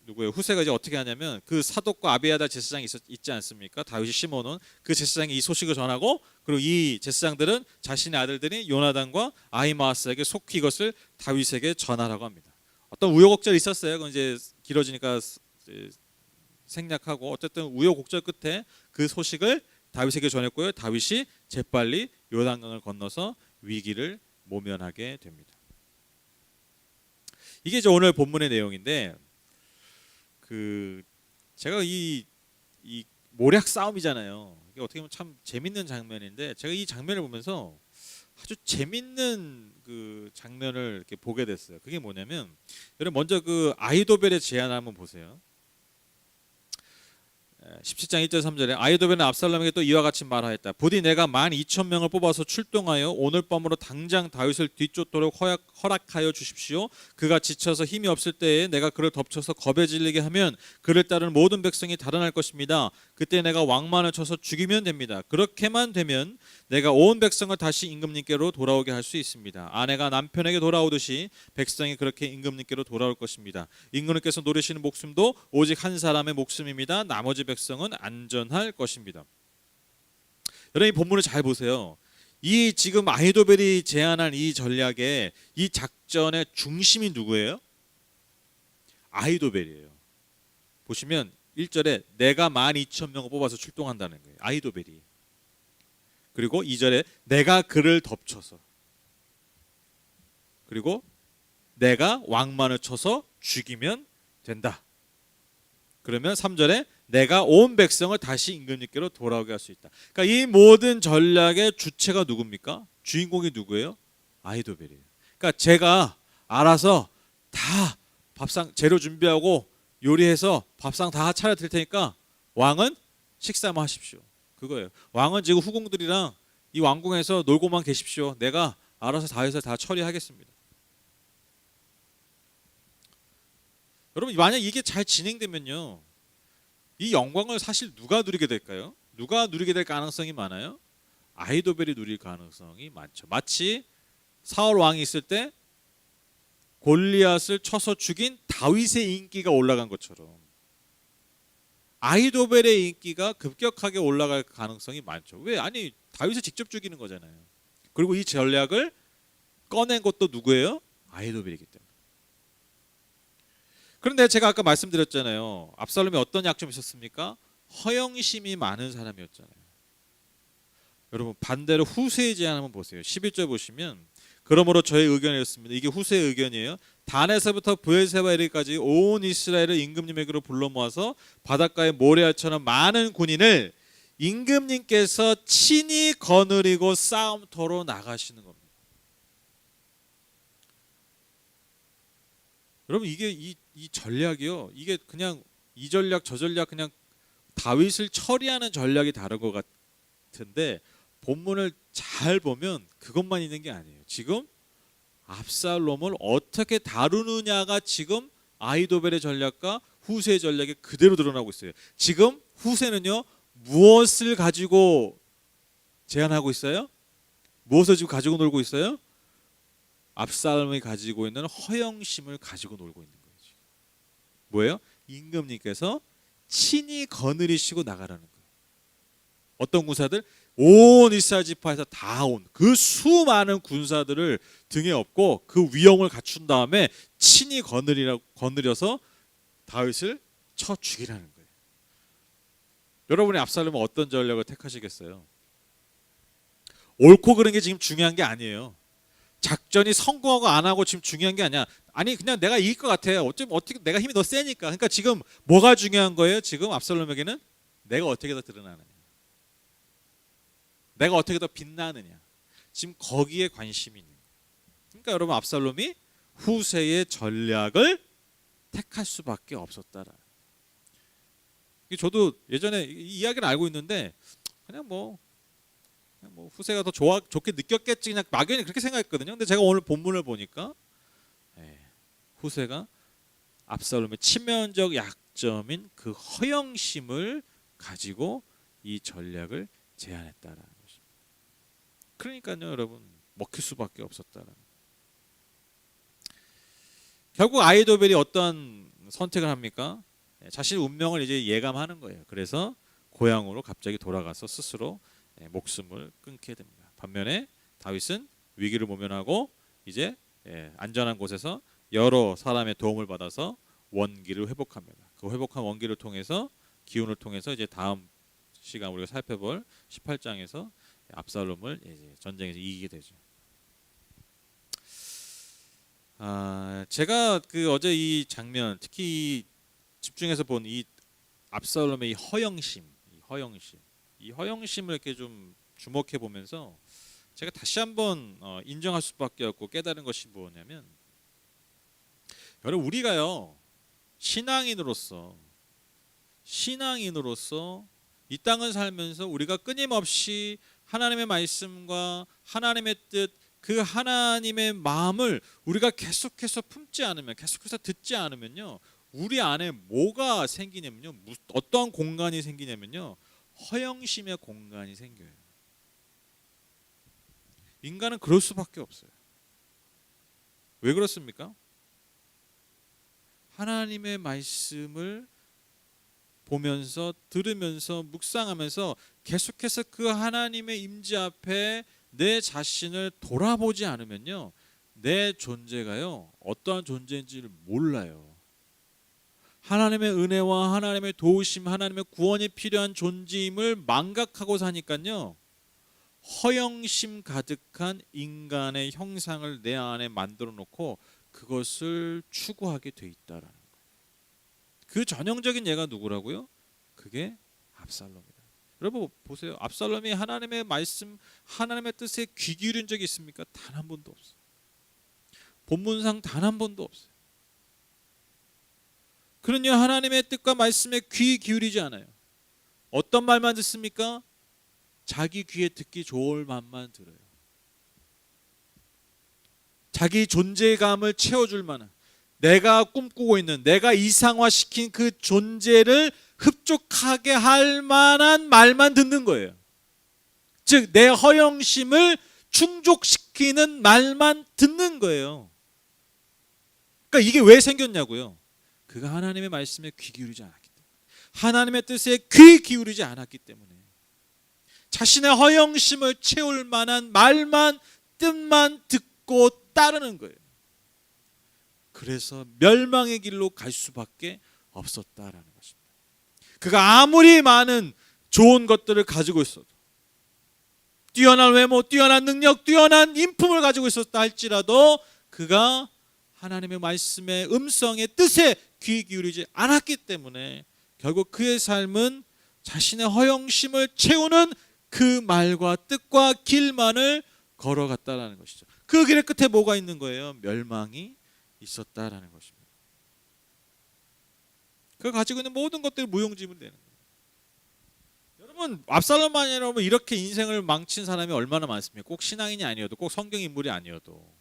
누구예요? 후세가 이제 어떻게 하냐면 그 사독과 아비아달 제사장이 있지 않습니까? 다윗이 심어놓은 그 제사장이 이 소식을 전하고, 그리고 이 제사장들은 자신의 아들들이 요나단과 아히마아스에게 속히 이것을 다윗에게 전하라고 합니다. 어떤 우여곡절이 있었어요. 그건 이제 길어지니까 이제 생략하고, 어쨌든 우여곡절 끝에 그 소식을 다윗에게 전했고요. 다윗이 재빨리 요단강을 건너서 위기를 모면하게 됩니다. 이게 이제 오늘 본문의 내용인데, 제가 이 모략 싸움이잖아요. 이게 어떻게 보면 참 재밌는 장면인데, 제가 이 장면을 보면서 아주 재밌는 그 장면을 이렇게 보게 됐어요. 그게 뭐냐면, 여러분 먼저 그 아히도벨의 제안을 한번 보세요. 17장 1절 3절에 아히도벨은 압살롬에게 또 이와 같이 말하였다. 부디 내가 12,000명을 뽑아서 출동하여 오늘 밤으로 당장 다윗을 뒤쫓도록 허락하여 주십시오. 그가 지쳐서 힘이 없을 때에 내가 그를 덮쳐서 겁에 질리게 하면 그를 따르는 모든 백성이 달아날 것입니다. 그때 내가 왕만을 쳐서 죽이면 됩니다. 그렇게만 되면 내가 온 백성을 다시 임금님께로 돌아오게 할 수 있습니다. 아내가 남편에게 돌아오듯이 백성이 그렇게 임금님께로 돌아올 것입니다. 임금님께서 노리시는 목숨도 오직 한 사람의 목숨입니다. 나머지 백성은 안전할 것입니다. 여러분 이 본문을 잘 보세요. 이 지금 아히도벨이 제안한 이 전략의 이 작전의 중심이 누구예요? 아히도벨이에요. 보시면 1절에 내가 12,000명을 뽑아서 출동한다는 거예요. 아히도벨이. 그리고 2절에 내가 그를 덮쳐서, 그리고 내가 왕만을 쳐서 죽이면 된다. 그러면 3절에 내가 온 백성을 다시 임금님께로 돌아오게 할 수 있다. 그러니까 이 모든 전략의 주체가 누굽니까? 주인공이 누구예요? 아히도벨이에요. 그러니까 제가 알아서 다 밥상 재료 준비하고 요리해서 밥상 다 차려 드릴 테니까 왕은 식사만 하십시오. 그거예요. 왕은 지금 후궁들이랑 이 왕궁에서 놀고만 계십시오. 내가 알아서 다윗을 다 처리하겠습니다. 여러분 만약 이게 잘 진행되면요, 이 영광을 사실 누가 누리게 될까요? 누가 누리게 될 가능성이 많아요? 아히도벨이 누릴 가능성이 많죠. 마치 사울 왕이 있을 때 골리앗을 쳐서 죽인 다윗의 인기가 올라간 것처럼 아히도벨의 인기가 급격하게 올라갈 가능성이 많죠. 왜? 아니 다윗을 직접 죽이는 거잖아요. 그리고 이 전략을 꺼낸 것도 누구예요? 아히도벨이기 때문에. 그런데 제가 아까 말씀드렸잖아요. 압살롬이 어떤 약점이 있었습니까? 허영심이 많은 사람이었잖아요. 여러분 반대로 후세의 제안 한번 보세요. 11절 보시면 그러므로 저의 의견이었습니다. 이게 후세의 의견이에요. 단에서부터 브엘세바 이르기까지 온 이스라엘을 임금님에게로 불러 모아서 바닷가의 모래알처럼 많은 군인을 임금님께서 친히 거느리고 싸움터로 나가시는 겁니다. 여러분 이게 이 전략이요. 이게 그냥 이 전략 저 전략 그냥 다윗을 처리하는 전략이 다른 것 같은데 본문을 잘 보면 그것만 있는 게 아니에요. 지금 압살롬을 어떻게 다루느냐가 지금 아히도벨의 전략과 후세의 전략이 그대로 드러나고 있어요. 지금 후세는요 무엇을 가지고 제안하고 있어요? 무엇을 지금 가지고 놀고 있어요? 압살롬이 가지고 있는 허영심을 가지고 놀고 있는 거예요. 뭐예요? 임금님께서 친히 거느리시고 나가라는 거예요. 어떤 군사들? 온 이스라엘 지파에서 다 온 그 수많은 군사들을 등에 업고 그 위엄을 갖춘 다음에 친히 거느려서 다윗을 쳐 죽이라는 거예요. 여러분이 압살롬은 어떤 전략을 택하시겠어요? 옳고 그른 게 지금 중요한 게 아니에요. 작전이 성공하고 안 하고 지금 중요한 게 아니야. 아니 그냥 내가 이길 것 같아. 어떻게 내가 힘이 더 세니까. 그러니까 지금 뭐가 중요한 거예요? 지금 압살롬에게는 내가 어떻게 더 드러나느냐, 내가 어떻게 더 빛나느냐. 지금 거기에 관심이 있는 거예요. 그러니까 여러분 압살롬이 후세의 전략을 택할 수밖에 없었다라. 저도 예전에 이 이야기를 알고 있는데 그냥 뭐 후세가 더 좋게 느꼈겠지 그냥 막연히 그렇게 생각했거든요. 근데 제가 오늘 본문을 보니까 후세가 압살롬의 치명적 약점인 그 허영심을 가지고 이 전략을 제안했다라는 것입니다. 그러니까요, 여러분 먹힐 수밖에 없었다라는. 결국 아히도벨이 어떤 선택을 합니까? 자신의 운명을 이제 예감하는 거예요. 그래서 고향으로 갑자기 돌아가서 스스로 목숨을 끊게 됩니다. 반면에 다윗은 위기를 모면하고 이제 안전한 곳에서 여러 사람의 도움을 받아서 원기를 회복합니다. 그 회복한 원기를 통해서 기운을 통해서 이제 다음 시간 우리가 살펴볼 18장에서 압살롬을 이제 전쟁에서 이기게 되죠. 제가 그 어제 이 장면 특히 집중해서 본 이 압살롬의 이 허영심을 이렇게 좀 주목해 보면서 제가 다시 한번 인정할 수밖에 없고 깨달은 것이 뭐냐면, 여러분 우리가요 신앙인으로서 신앙인으로서 이 땅을 살면서 우리가 끊임없이 하나님의 말씀과 하나님의 뜻, 그 하나님의 마음을 우리가 계속해서 품지 않으면, 계속해서 듣지 않으면요, 우리 안에 뭐가 생기냐면요, 어떠한 공간이 생기냐면요, 허영심의 공간이 생겨요. 인간은 그럴 수밖에 없어요. 왜 그렇습니까? 하나님의 말씀을 보면서, 들으면서, 묵상하면서 계속해서 그 하나님의 임재 앞에 내 자신을 돌아보지 않으면요, 내 존재가요, 어떠한 존재인지를 몰라요. 하나님의 은혜와 하나님의 도우심, 하나님의 구원이 필요한 존재임을 망각하고 사니까요, 허영심 가득한 인간의 형상을 내 안에 만들어 놓고 그것을 추구하게 돼 있다라는 거예요. 그 전형적인 예가 누구라고요? 그게 압살롬이다. 여러분 보세요. 압살롬이 하나님의 말씀, 하나님의 뜻에 귀 기울인 적이 있습니까? 단 한 번도 없어요. 본문상 단 한 번도 없어요. 그는요, 하나님의 뜻과 말씀에 귀 기울이지 않아요. 어떤 말만 듣습니까? 자기 귀에 듣기 좋을 말만 들어요. 자기 존재감을 채워줄 만한, 내가 꿈꾸고 있는, 내가 이상화시킨 그 존재를 흡족하게 할 만한 말만 듣는 거예요. 즉 내 허영심을 충족시키는 말만 듣는 거예요. 그러니까 이게 왜 생겼냐고요. 그가 하나님의 말씀에 귀 기울이지 않았기 때문에, 하나님의 뜻에 귀 기울이지 않았기 때문에, 자신의 허영심을 채울 만한 말만, 뜻만 듣고 따르는 거예요. 그래서 멸망의 길로 갈 수밖에 없었다라는 것입니다. 그가 아무리 많은 좋은 것들을 가지고 있어도, 뛰어난 외모, 뛰어난 능력, 뛰어난 인품을 가지고 있었다 할지라도 그가 하나님의 말씀의 음성의 뜻에 귀 기울이지 않았기 때문에 결국 그의 삶은 자신의 허영심을 채우는 그 말과 뜻과 길만을 걸어갔다라는 것이죠. 그 길의 끝에 뭐가 있는 거예요? 멸망이 있었다라는 것입니다. 그가 가지고 있는 모든 것들이 무용지물 되는 거예요. 여러분 압살롬만이 여러분 이렇게 인생을 망친 사람이 얼마나 많습니까? 꼭 신앙인이 아니어도, 꼭 성경 인물이 아니어도.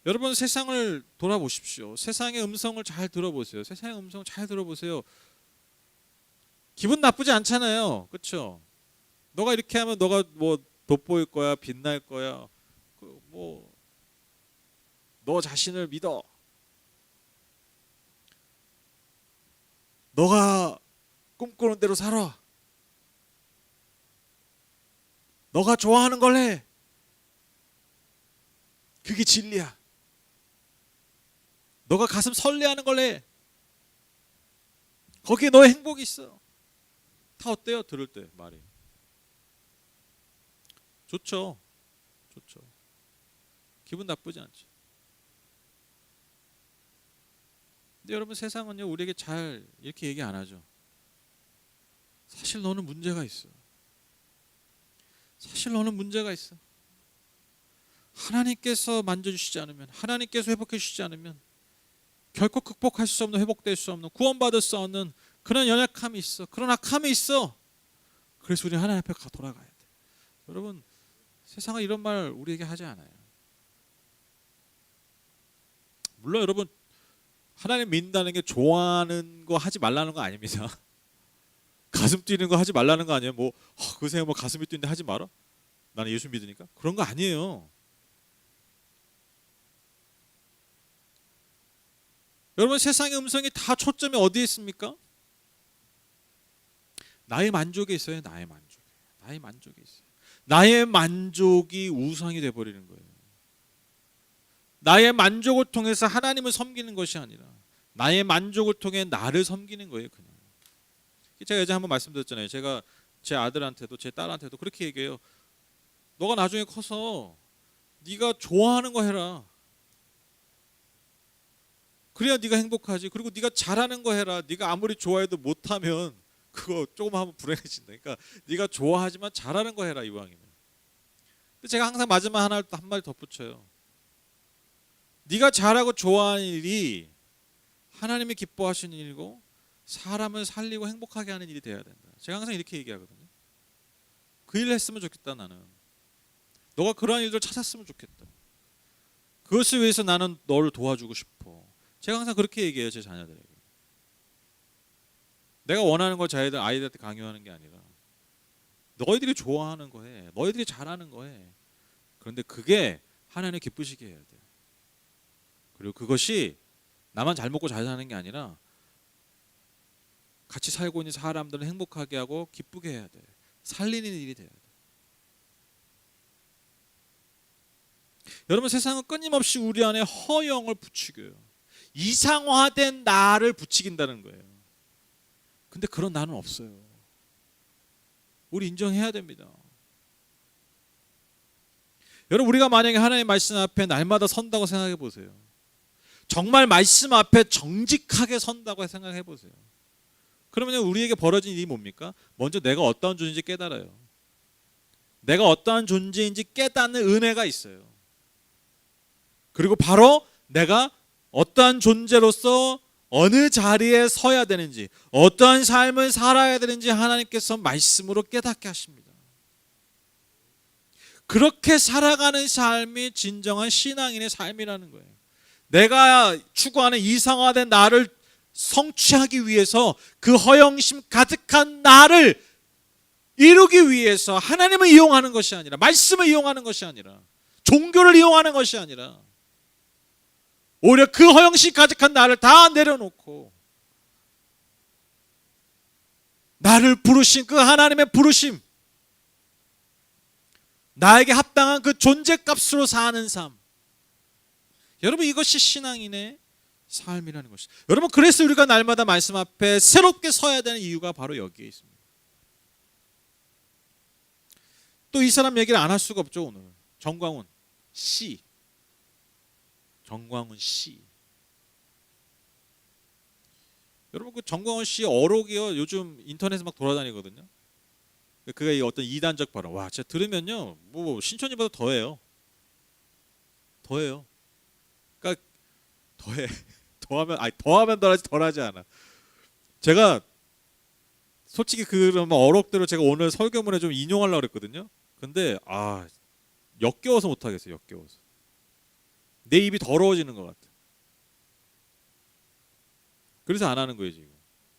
여러분 세상을 돌아보십시오. 세상의 음성을 잘 들어보세요. 세상의 음성을 잘 들어보세요. 기분 나쁘지 않잖아요. 그렇죠? 너가 이렇게 하면 너가 뭐 돋보일 거야, 빛날 거야. 뭐 너 자신을 믿어. 너가 꿈꾸는 대로 살아. 너가 좋아하는 걸 해. 그게 진리야. 너가 가슴 설레하는 걸 해. 거기에 너의 행복이 있어. 다 어때요? 들을 때 말이. 좋죠. 좋죠. 기분 나쁘지 않죠. 근데 여러분 세상은요 우리에게 잘 이렇게 얘기 안 하죠. 사실 너는 문제가 있어. 사실 너는 문제가 있어. 하나님께서 만져주시지 않으면, 하나님께서 회복해 주시지 않으면 결코 극복할 수 없는, 회복될 수 없는, 구원받을 수 없는 그런 연약함이 있어. 그런 악함이 있어. 그래서 우리 하나님 앞에 돌아가야 돼. 여러분 세상은 이런 말 우리에게 하지 않아요. 물론 여러분 하나님 믿는다는 게 좋아하는 거 하지 말라는 거 아닙니다. 가슴 뛰는 거 하지 말라는 거 아니에요. 뭐 그 생각 뭐 가슴이 뛰는데 하지 마라. 나는 예수 믿으니까. 그런 거 아니에요. 여러분 세상의 음성이 다 초점이 어디에 있습니까? 나의 만족에 있어요. 나의 만족에. 나의 만족에 있어요. 나의 만족이 우상이 돼버리는 거예요. 나의 만족을 통해서 하나님을 섬기는 것이 아니라 나의 만족을 통해 나를 섬기는 거예요. 그냥. 제가 예전에 한번 말씀드렸잖아요. 제가 제 아들한테도 제 딸한테도 그렇게 얘기해요. 너가 나중에 커서 네가 좋아하는 거 해라. 그래야 네가 행복하지. 그리고 네가 잘하는 거 해라. 네가 아무리 좋아해도 못하면 그거 조금 하면 불행해진다. 그러니까 네가 좋아하지만 잘하는 거 해라 이왕이면. 근데 제가 항상 마지막 한 마디 덧붙여요. 네가 잘하고 좋아하는 일이 하나님이 기뻐하시는 일이고 사람을 살리고 행복하게 하는 일이 돼야 된다. 제가 항상 이렇게 얘기하거든요. 그 일을 했으면 좋겠다. 나는 너가 그러한 일들 찾았으면 좋겠다. 그것을 위해서 나는 너를 도와주고 싶어. 제가 항상 그렇게 얘기해요. 제 자녀들에게. 내가 원하는 걸 아이들한테 강요하는 게 아니라 너희들이 좋아하는 거 해. 너희들이 잘하는 거 해. 그런데 그게 하나님 기쁘시게 해야 돼. 그리고 그것이 나만 잘 먹고 잘 사는 게 아니라 같이 살고 있는 사람들을 행복하게 하고 기쁘게 해야 돼. 살리는 일이 돼야 돼. 여러분, 세상은 끊임없이 우리 안에 허영을 부추겨요. 이상화된 나를 부추긴다는 거예요. 근데 그런 나는 없어요. 우리 인정해야 됩니다. 여러분, 우리가 만약에 하나님의 말씀 앞에 날마다 선다고 생각해 보세요. 정말 말씀 앞에 정직하게 선다고 생각해 보세요. 그러면 우리에게 벌어진 일이 뭡니까? 먼저 내가 어떠한 존재인지 깨달아요. 내가 어떠한 존재인지 깨닫는 은혜가 있어요. 그리고 바로 내가 어떠한 존재로서 어느 자리에 서야 되는지, 어떠한 삶을 살아야 되는지 하나님께서 말씀으로 깨닫게 하십니다. 그렇게 살아가는 삶이 진정한 신앙인의 삶이라는 거예요. 내가 추구하는 이상화된 나를 성취하기 위해서 그 허영심 가득한 나를 이루기 위해서 하나님을 이용하는 것이 아니라, 말씀을 이용하는 것이 아니라, 종교를 이용하는 것이 아니라, 오히려 그 허영심 가득한 나를 다 내려놓고 나를 부르신 그 하나님의 부르심, 나에게 합당한 그 존재값으로 사는 삶. 여러분, 이것이 신앙인의 삶이라는 것이죠. 여러분, 그래서 우리가 날마다 말씀 앞에 새롭게 서야 되는 이유가 바로 여기에 있습니다. 또 이 사람 얘기를 안 할 수가 없죠. 오늘 정광훈 씨, 정광훈 씨. 여러분, 그 정광훈 씨 어록이요, 요즘 인터넷에 막 돌아다니거든요. 그가 어떤 이단적 발언, 와, 진짜 들으면요, 뭐 신천지보다 더해요. 그러니까 더하면 덜하지 덜하지 않아. 제가 솔직히 그런 어록대로 제가 오늘 설교문에 좀 인용하려고 그랬거든요. 근데 역겨워서 못 하겠어요. 역겨워서 내 입이 더러워지는 것 같아. 그래서 안 하는 거예요 지금.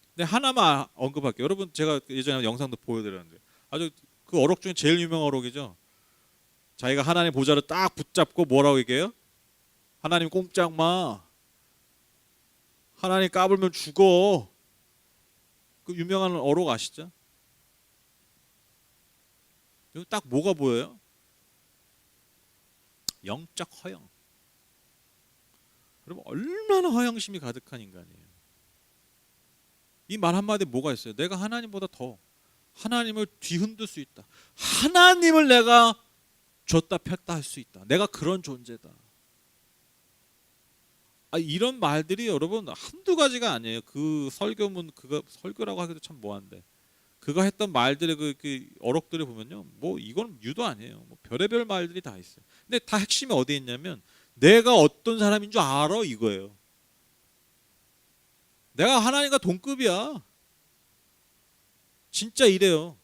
근데 하나만 언급할게요. 여러분, 제가 예전에 영상도 보여드렸는데 아주 그 어록 중에 제일 유명한 어록이죠. 자기가 하나님 보좌를 딱 붙잡고 뭐라고 얘기해요? 하나님 꼼짝마. 하나님 까불면 죽어. 그 유명한 어록 아시죠? 이거 딱 뭐가 보여요? 영적 허영. 여러분, 얼마나 허영심이 가득한 인간이에요. 이 말 한마디에 뭐가 있어요? 내가 하나님보다 더 하나님을 뒤흔들 수 있다. 하나님을 내가 줬다 폈다 할 수 있다. 내가 그런 존재다. 이런 말들이 여러분 한두 가지가 아니에요. 그 설교문, 그거 설교라고 하기도 참 뭐한데, 그가 했던 말들의 그 어록들을 보면요, 뭐 이건 유도 아니에요. 뭐 별의별 말들이 다 있어요. 근데 다 핵심이 어디에 있냐면 내가 어떤 사람인 줄 알아, 이거예요. 내가 하나님과 동급이야. 진짜 이래요.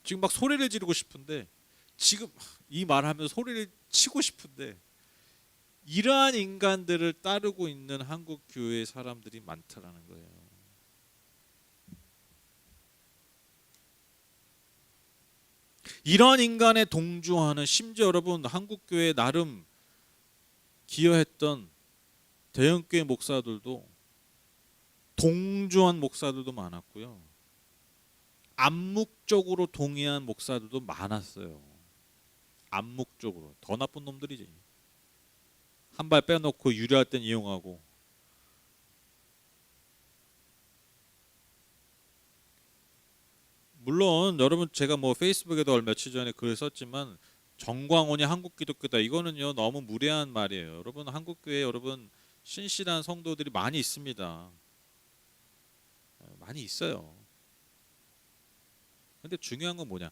지금 막 소리를 지르고 싶은데, 지금 이 말하면서 소리를 치고 싶은데, 이러한 인간들을 따르고 있는 한국 교회 사람들이 많다라는 거예요. 이런 인간에 동조하는, 심지어 여러분 한국 교회에 나름 기여했던 대형교회 목사들도, 동조한 목사들도 많았고요. 암묵적으로 동의한 목사들도 많았어요. 암묵적으로. 더 나쁜 놈들이지. 한 발 빼놓고 유리할 땐 이용하고. 물론 여러분, 제가 뭐 페이스북에도 며칠 전에 글을 썼지만 정광훈이 한국 기독교다, 이거는요 너무 무례한 말이에요. 여러분, 한국 교회에 여러분 신실한 성도들이 많이 있습니다. 많이 있어요. 근데 중요한 건 뭐냐?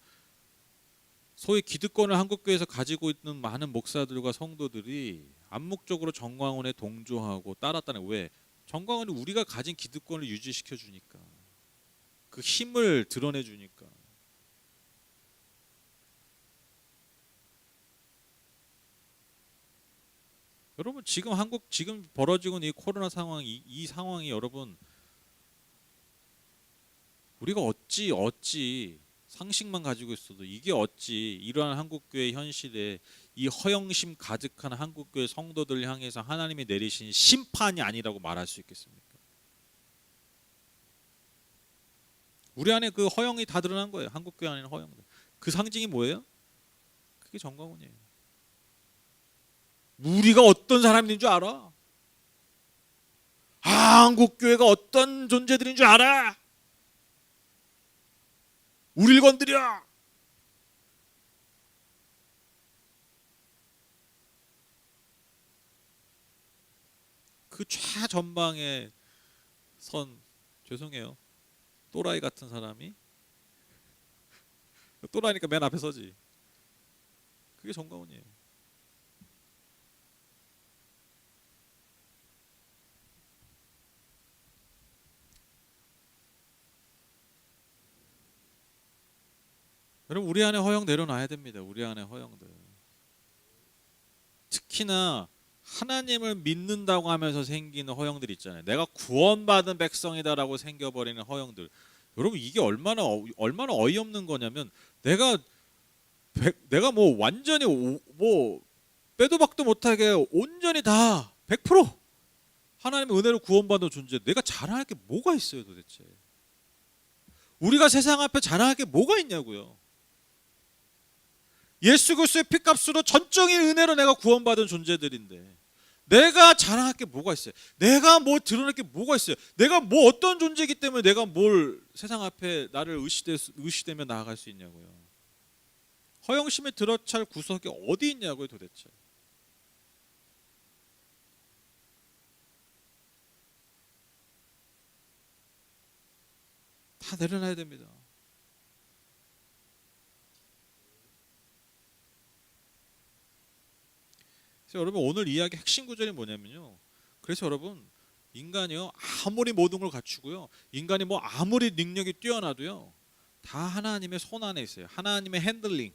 소위 기득권을 한국교회에서 가지고 있는 많은 목사들과 성도들이 암묵적으로 정광훈에 동조하고 따랐다는, 왜? 정광훈이 우리가 가진 기득권을 유지시켜 주니까, 그 힘을 드러내 주니까. 여러분 지금 지금 벌어지고 있는 이 코로나 상황, 이 상황이 여러분, 우리가 어찌 상식만 가지고 있어도 이게 어찌 이러한 한국교회 현실에 이 허영심 가득한 한국교회 성도들 향해서 하나님이 내리신 심판이 아니라고 말할 수 있겠습니까? 우리 안에 그 허영이 다 드러난 거예요. 한국교회 안에는 허영들. 그 상징이 뭐예요? 그게 정광훈이에요. 우리가 어떤 사람인 줄 알아? 한국교회가 어떤 존재들인 줄 알아? 우리를 건드려. 그 최전방에 선, 죄송해요, 또라이 같은 사람이, 또라이니까 맨 앞에 서지. 그게 정광훈이에요. 여러분 우리 안에 허영 내려놔야 됩니다. 우리 안에 허영들. 특히나 하나님을 믿는다고 하면서 생기는 허영들 있잖아요. 내가 구원받은 백성이다라고 생겨버리는 허영들. 여러분 이게 얼마나 어이없는 거냐면, 내가 뭐 완전히 뭐 빼도 박도 못하게 온전히 다 100% 하나님의 은혜로 구원받은 존재, 내가 자랑할 게 뭐가 있어요 도대체? 우리가 세상 앞에 자랑할 게 뭐가 있냐고요. 예수 그리스도의 피값으로 전적인 은혜로 내가 구원받은 존재들인데 내가 자랑할 게 뭐가 있어요? 내가 뭐 드러낼 게 뭐가 있어요? 내가 뭐 어떤 존재이기 때문에 내가 뭘 세상 앞에 나를 의시되며 나아갈 수 있냐고요. 허영심에 들어찰 구석이 어디 있냐고요 도대체. 다 내려놔야 됩니다. 그래서 여러분 오늘 이야기 핵심 구절이 뭐냐면요. 그래서 여러분 인간이요 아무리 모든 걸 갖추고요, 인간이 뭐 아무리 능력이 뛰어나도요, 다 하나님의 손 안에 있어요. 하나님의 핸들링,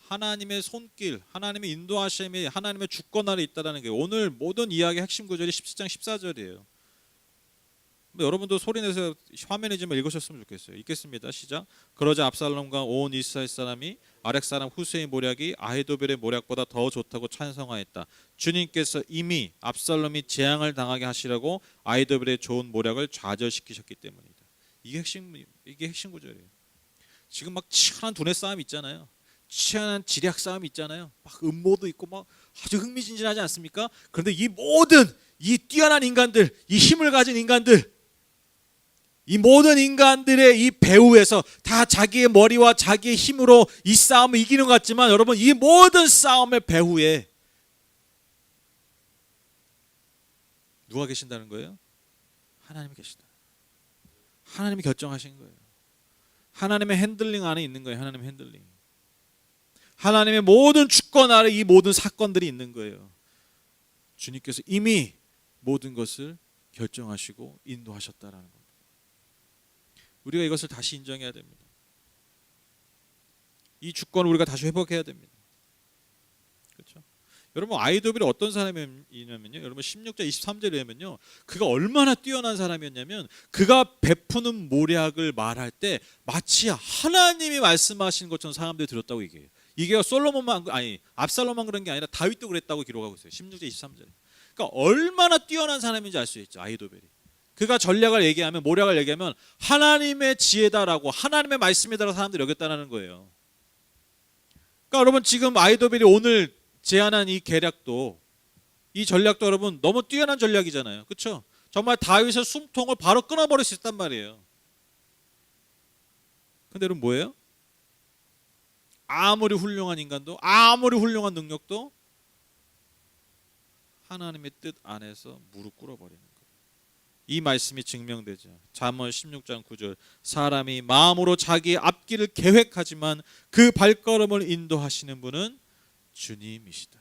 하나님의 손길, 하나님의 인도하심이 하나님의 주권 아래 있다라는 게 오늘 모든 이야기 핵심 구절이 17장 14절이에요. 여러분도 소리내서 화면에 좀 읽으셨으면 좋겠어요. 읽겠습니다. 시작. 그러자 압살롬과 온 이스라엘 사람이 아렉 사람 후세의 모략이 아히도벨의 모략보다 더 좋다고 찬성하였다. 주님께서 이미 압살롬이 재앙을 당하게 하시려고 아히도벨의 좋은 모략을 좌절시키셨기 때문이다. 이게 핵심 구절이에요. 지금 막 치열한 두뇌 싸움 있잖아요. 치열한 지략 싸움 있잖아요. 막 음모도 있고 막 아주 흥미진진하지 않습니까? 그런데 이 뛰어난 인간들, 이 힘을 가진 인간들, 이 모든 인간들의 이 배후에서 다 자기의 머리와 자기의 힘으로 이 싸움을 이기는 것 같지만, 여러분 이 모든 싸움의 배후에 누가 계신다는 거예요? 하나님이 계시다. 하나님이 결정하신 거예요. 하나님의 핸들링 안에 있는 거예요. 하나님의 핸들링. 하나님의 모든 주권 아래 이 모든 사건들이 있는 거예요. 주님께서 이미 모든 것을 결정하시고 인도하셨다라는 겁니다. 우리가 이것을 다시 인정해야 됩니다. 이 주권을 우리가 다시 회복해야 됩니다. 그렇죠? 여러분 아히도벨이 어떤 사람이냐면요, 여러분 16절 23절에 보면요, 그가 얼마나 뛰어난 사람이었냐면, 그가 베푸는 모략을 말할 때 마치 하나님이 말씀하신 것처럼 사람들이 들었다고 얘기해요. 이게 압살롬만 그런 게 아니라 다윗도 그랬다고 기록하고 있어요. 16절 23절에. 그러니까 얼마나 뛰어난 사람인지 알 수 있죠. 아히도벨이. 그가 전략을 얘기하면, 모략을 얘기하면 하나님의 지혜다라고, 하나님의 말씀이다라고 사람들이 여겼다는 거예요. 그러니까 여러분 지금 아히도벨이 오늘 제안한 이 계략도, 이 전략도 여러분 너무 뛰어난 전략이잖아요. 그렇죠? 정말 다윗의 숨통을 바로 끊어버릴 수 있단 말이에요. 근데 여러분 뭐예요? 아무리 훌륭한 인간도, 아무리 훌륭한 능력도 하나님의 뜻 안에서 무릎 꿇어버리는 거예요. 이 말씀이 증명되죠. 잠언 16장 9절 사람이 마음으로 자기의 앞길을 계획하지만 그 발걸음을 인도하시는 분은 주님이시다.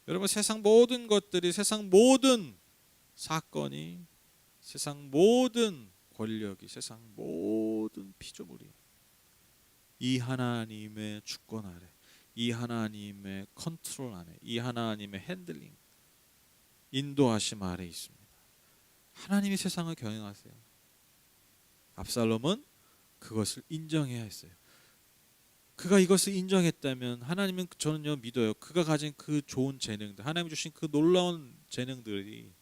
여러분 세상 모든 것들이 세상 모든 사건이 세상 모든 권력이 세상 모든 피조물이 이 하나님의 주권 아래 이 하나님의 컨트롤 안에 이 하나님의 핸들링 인도하심 아래 있습니다. 하나님이 세상을 경영하세요. 압살롬은 그것을 인정해야 했어요. 그가 이것을 인정했다면 하나님은 저는요 믿어요. 그가 가진 그 좋은 재능들 하나님이 주신 그 놀라운 재능들이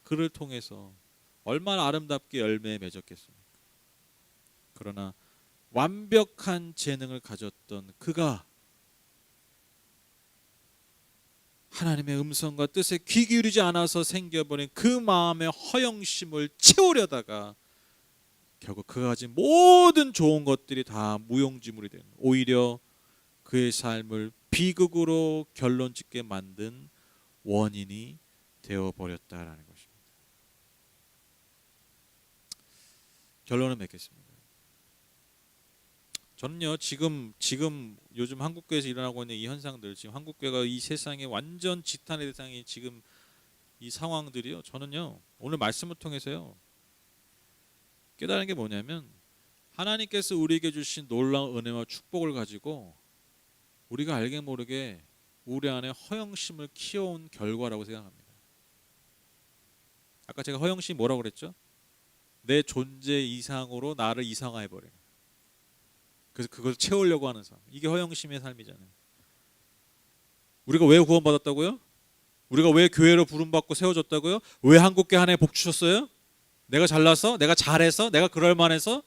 그를 통해서 얼마나 아름답게 열매에 맺었겠습니까? 그러나 완벽한 재능을 가졌던 그가 하나님의 음성과 뜻에 귀 기울이지 않아서 생겨버린 그 마음의 허영심을 채우려다가 결국 그가 가진 모든 좋은 것들이 다 무용지물이 되는 오히려 그의 삶을 비극으로 결론짓게 만든 원인이 되어버렸다라는 것입니다. 결론을 맺겠습니다. 저는요 지금 요즘 한국교회에서 일어나고 있는 이 현상들 지금 한국교회가 이 세상에 완전 지탄의 대상이 지금 이 상황들이요 저는요 오늘 말씀을 통해서요 깨달은 게 뭐냐면 하나님께서 우리에게 주신 놀라운 은혜와 축복을 가지고 우리가 알게 모르게 우리 안에 허영심을 키워온 결과라고 생각합니다. 아까 제가 허영심이 뭐라고 그랬죠? 내 존재 이상으로 나를 이상화해버리는 그래서 그걸 채우려고 하는 삶. 이게 허영심의 삶이잖아요. 우리가 왜 구원받았다고요? 우리가 왜 교회로 부름받고 세워졌다고요? 왜 한국교회 하나에 복 주셨어요? 내가 잘나서? 내가 잘해서? 내가 그럴만해서?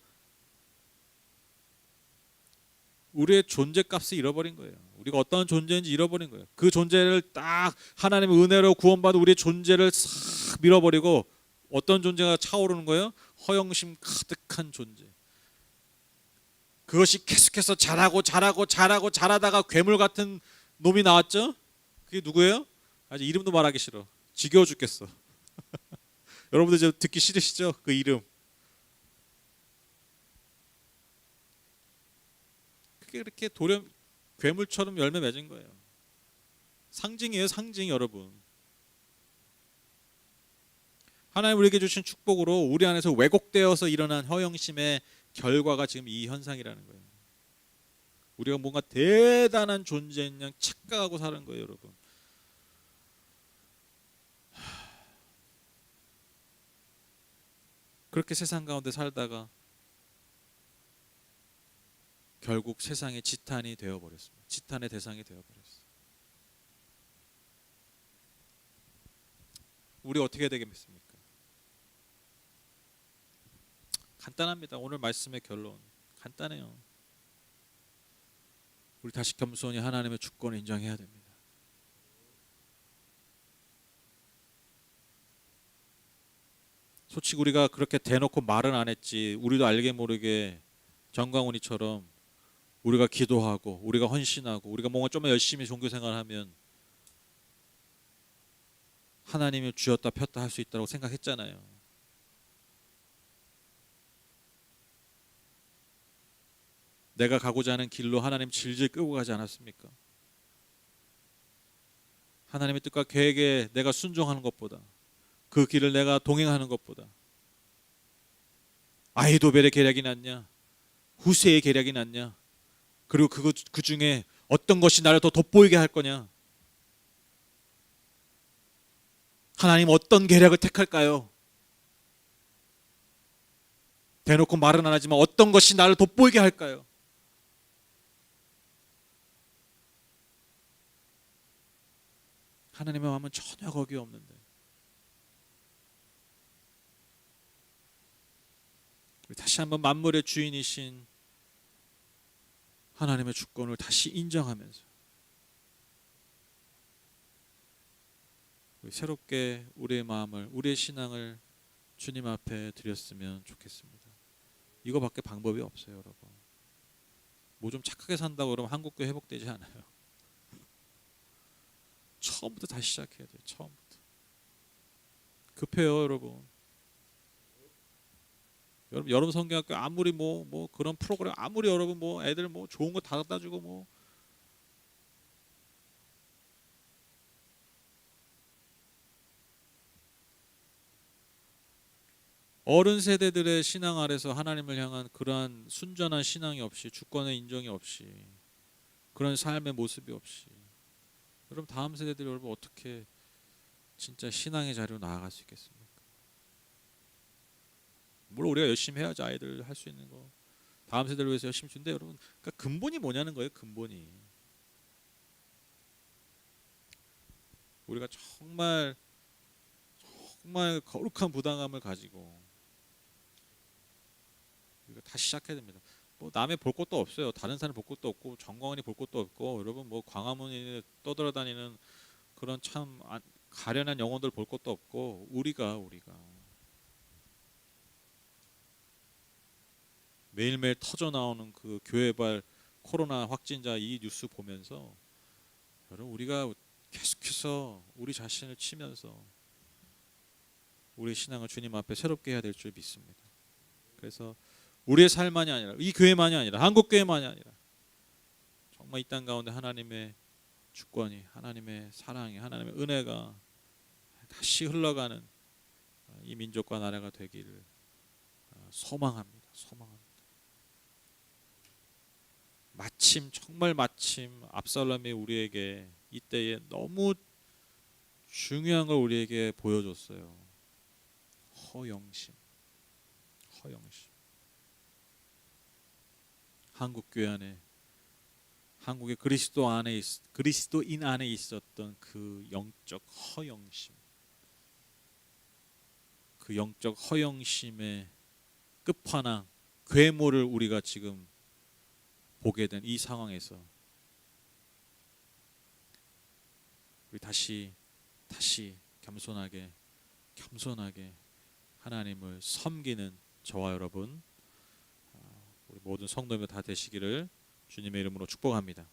우리의 존재값을 잃어버린 거예요. 우리가 어떤 존재인지 잃어버린 거예요. 그 존재를 딱 하나님의 은혜로 구원받은 우리의 존재를 싹 밀어버리고 어떤 존재가 차오르는 거예요? 허영심 가득한 존재. 그것이 계속해서 잘하다가 괴물 같은 놈이 나왔죠? 그게 누구예요? 아직 이름도 말하기 싫어. 지겨워 죽겠어. 여러분들 이제 듣기 싫으시죠? 그 이름. 그게 이렇게 괴물처럼 열매 맺은 거예요. 상징이에요, 상징 여러분. 하나님 우리에게 주신 축복으로 우리 안에서 왜곡되어서 일어난 허영심의 결과가 지금 이 현상이라는 거예요. 우리가 뭔가 대단한 존재인 양 착각하고 사는 거예요, 여러분. 그렇게 세상 가운데 살다가 결국 세상의 지탄이 되어버렸습니다. 지탄의 대상이 되어버렸어요. 우리 어떻게 해야 되겠습니까? 간단합니다. 오늘 말씀의 결론 간단해요. 우리 다시 겸손히 하나님의 주권을 인정해야 됩니다. 솔직히 우리가 그렇게 대놓고 말은 안 했지 우리도 알게 모르게 정광훈이처럼 우리가 기도하고 우리가 헌신하고 우리가 뭔가 좀 열심히 종교생활하면 하나님이 주었다 폈다 할 수 있다고 생각했잖아요. 내가 가고자 하는 길로 하나님 질질 끌고 가지 않았습니까? 하나님의 뜻과 계획에 내가 순종하는 것보다 그 길을 내가 동행하는 것보다 아히도벨의 계략이 낫냐 후세의 계략이 낫냐 그리고 그 중에 어떤 것이 나를 더 돋보이게 할 거냐 하나님 어떤 계략을 택할까요? 대놓고 말은 안 하지만 어떤 것이 나를 돋보이게 할까요? 하나님의 마음은 전혀 거기 없는데 우리 다시 한번 만물의 주인이신 하나님의 주권을 다시 인정하면서 우리 새롭게 우리의 마음을 우리의 신앙을 주님 앞에 드렸으면 좋겠습니다. 이거밖에 방법이 없어요, 여러분. 뭐 좀 착하게 산다고 그러면 한국교회 회복되지 않아요. 처음부터 다시 시작해야 돼요. 처음부터. 급해요, 여러분. 여러분 성경학교 아무리 뭐 그런 프로그램 아무리 여러분 뭐 애들 뭐 좋은 거 다 갖다 주고 뭐 어른 세대들의 신앙 아래서 하나님을 향한 그러한 순전한 신앙이 없이 주권의 인정이 없이 그런 삶의 모습이 없이 여러분 다음 세대들이 여러분 어떻게 진짜 신앙의 자리로 나아갈 수 있겠습니까? 물론 우리가 열심히 해야지 아이들 할 수 있는 거 다음 세대를 위해서 열심히 준대 여러분. 그러니까 근본이 뭐냐는 거예요. 근본이 우리가 정말 거룩한 부담감을 가지고 우리가 다시 시작해야 됩니다. 뭐 남의 볼 것도 없어요. 다른 사람 볼 것도 없고 정광훈이 볼 것도 없고 여러분 뭐 광화문에 떠돌아다니는 그런 참 가련한 영혼들 볼 것도 없고 우리가 매일매일 터져 나오는 그 교회발 코로나 확진자 이 뉴스 보면서 여러분 우리가 계속해서 우리 자신을 치면서 우리의 신앙을 주님 앞에 새롭게 해야 될 줄 믿습니다. 그래서 우리의 삶만이 아니라 이 교회만이 아니라 한국 교회만이 아니라 정말 이 땅 가운데 하나님의 주권이 하나님의 사랑이 하나님의 은혜가 다시 흘러가는 이 민족과 나라가 되기를 소망합니다. 정말 마침 압살롬이 우리에게 이때에 너무 중요한 걸 우리에게 보여줬어요. 허영심. 한국 교회 안에 한국의 그리스도인 안에 있었던 그 영적 허영심, 그 영적 허영심의 끝판왕 괴물을 우리가 지금 보게 된 이 상황에서 우리 다시 겸손하게 하나님을 섬기는 저와 여러분 우리 모든 성도님들 다 되시기를 주님의 이름으로 축복합니다.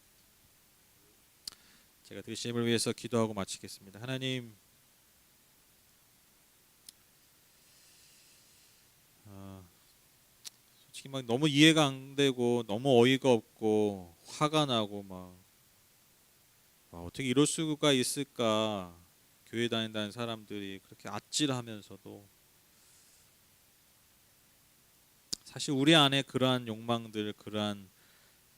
제가 드리심을 위해서 기도하고 마치겠습니다. 하나님 솔직히 막 너무 이해가 안 되고 너무 어이가 없고 화가 나고 막 어떻게 이럴 수가 있을까. 교회 다닌다는 사람들이 그렇게 아찔하면서도 사실 우리 안에 그러한 욕망들 그러한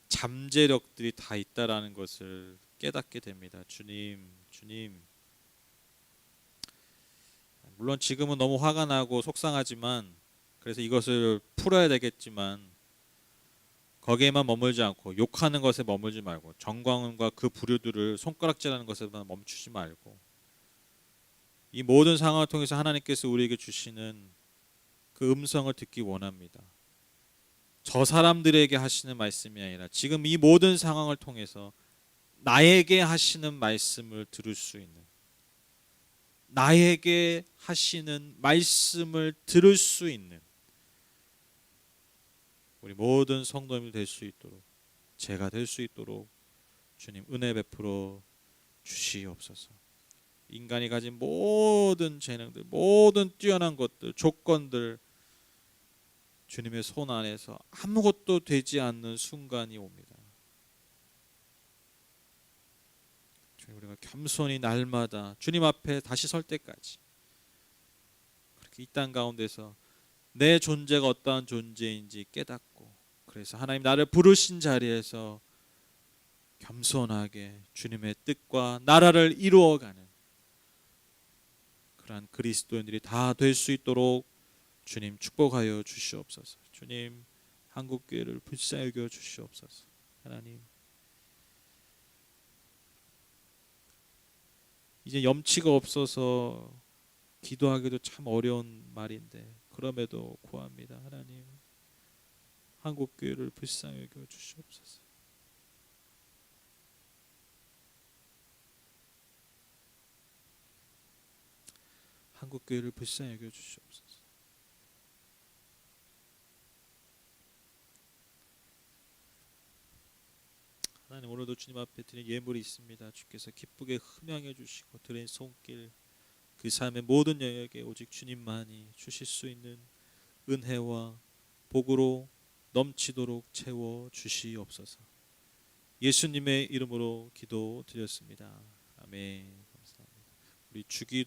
잠재력들이 다 있다라는 것을 깨닫게 됩니다. 주님 물론 지금은 너무 화가 나고 속상하지만 그래서 이것을 풀어야 되겠지만 거기에만 머물지 않고 욕하는 것에 머물지 말고 정광훈과 그 부류들을 손가락질하는 것에만 멈추지 말고 이 모든 상황을 통해서 하나님께서 우리에게 주시는 그 음성을 듣기 원합니다. 저 사람들에게 하시는 말씀이 아니라 지금 이 모든 상황을 통해서 나에게 하시는 말씀을 들을 수 있는 나에게 하시는 말씀을 들을 수 있는 우리 모든 성도님이 될 수 있도록 제가 될 수 있도록 주님 은혜 베풀어 주시옵소서. 인간이 가진 모든 재능들 모든 뛰어난 것들 조건들 주님의 손 안에서 아무것도 되지 않는 순간이 옵니다. 주님 우리가 겸손히 날마다 주님 앞에 다시 설 때까지 그렇게 이 땅 가운데서 내 존재가 어떠한 존재인지 깨닫고 그래서 하나님 나를 부르신 자리에서 겸손하게 주님의 뜻과 나라를 이루어가는 그러한 그리스도인들이 다 될 수 있도록 주님 축복하여 주시옵소서. 주님 한국교회를 불쌍히 여겨 주시옵소서. 하나님 이제 염치가 없어서 기도하기도 참 어려운 말인데 그럼에도 구합니다. 하나님 한국교회를 불쌍히 여겨 주시옵소서. 한국교회를 불쌍히 여겨 주시옵소서. 하나님 하나님 오늘도 주님 앞에 드린 예물이 있습니다. 주께서 기쁘게 흠양해 주시고 드린 손길 그 삶의 모든 영역에 오직 주님만이 주실 수 있는 은혜와 복으로 넘치도록 채워 주시옵소서. 예수님의 이름으로 기도드렸습니다. 아멘. 감사합니다. 우리 주기도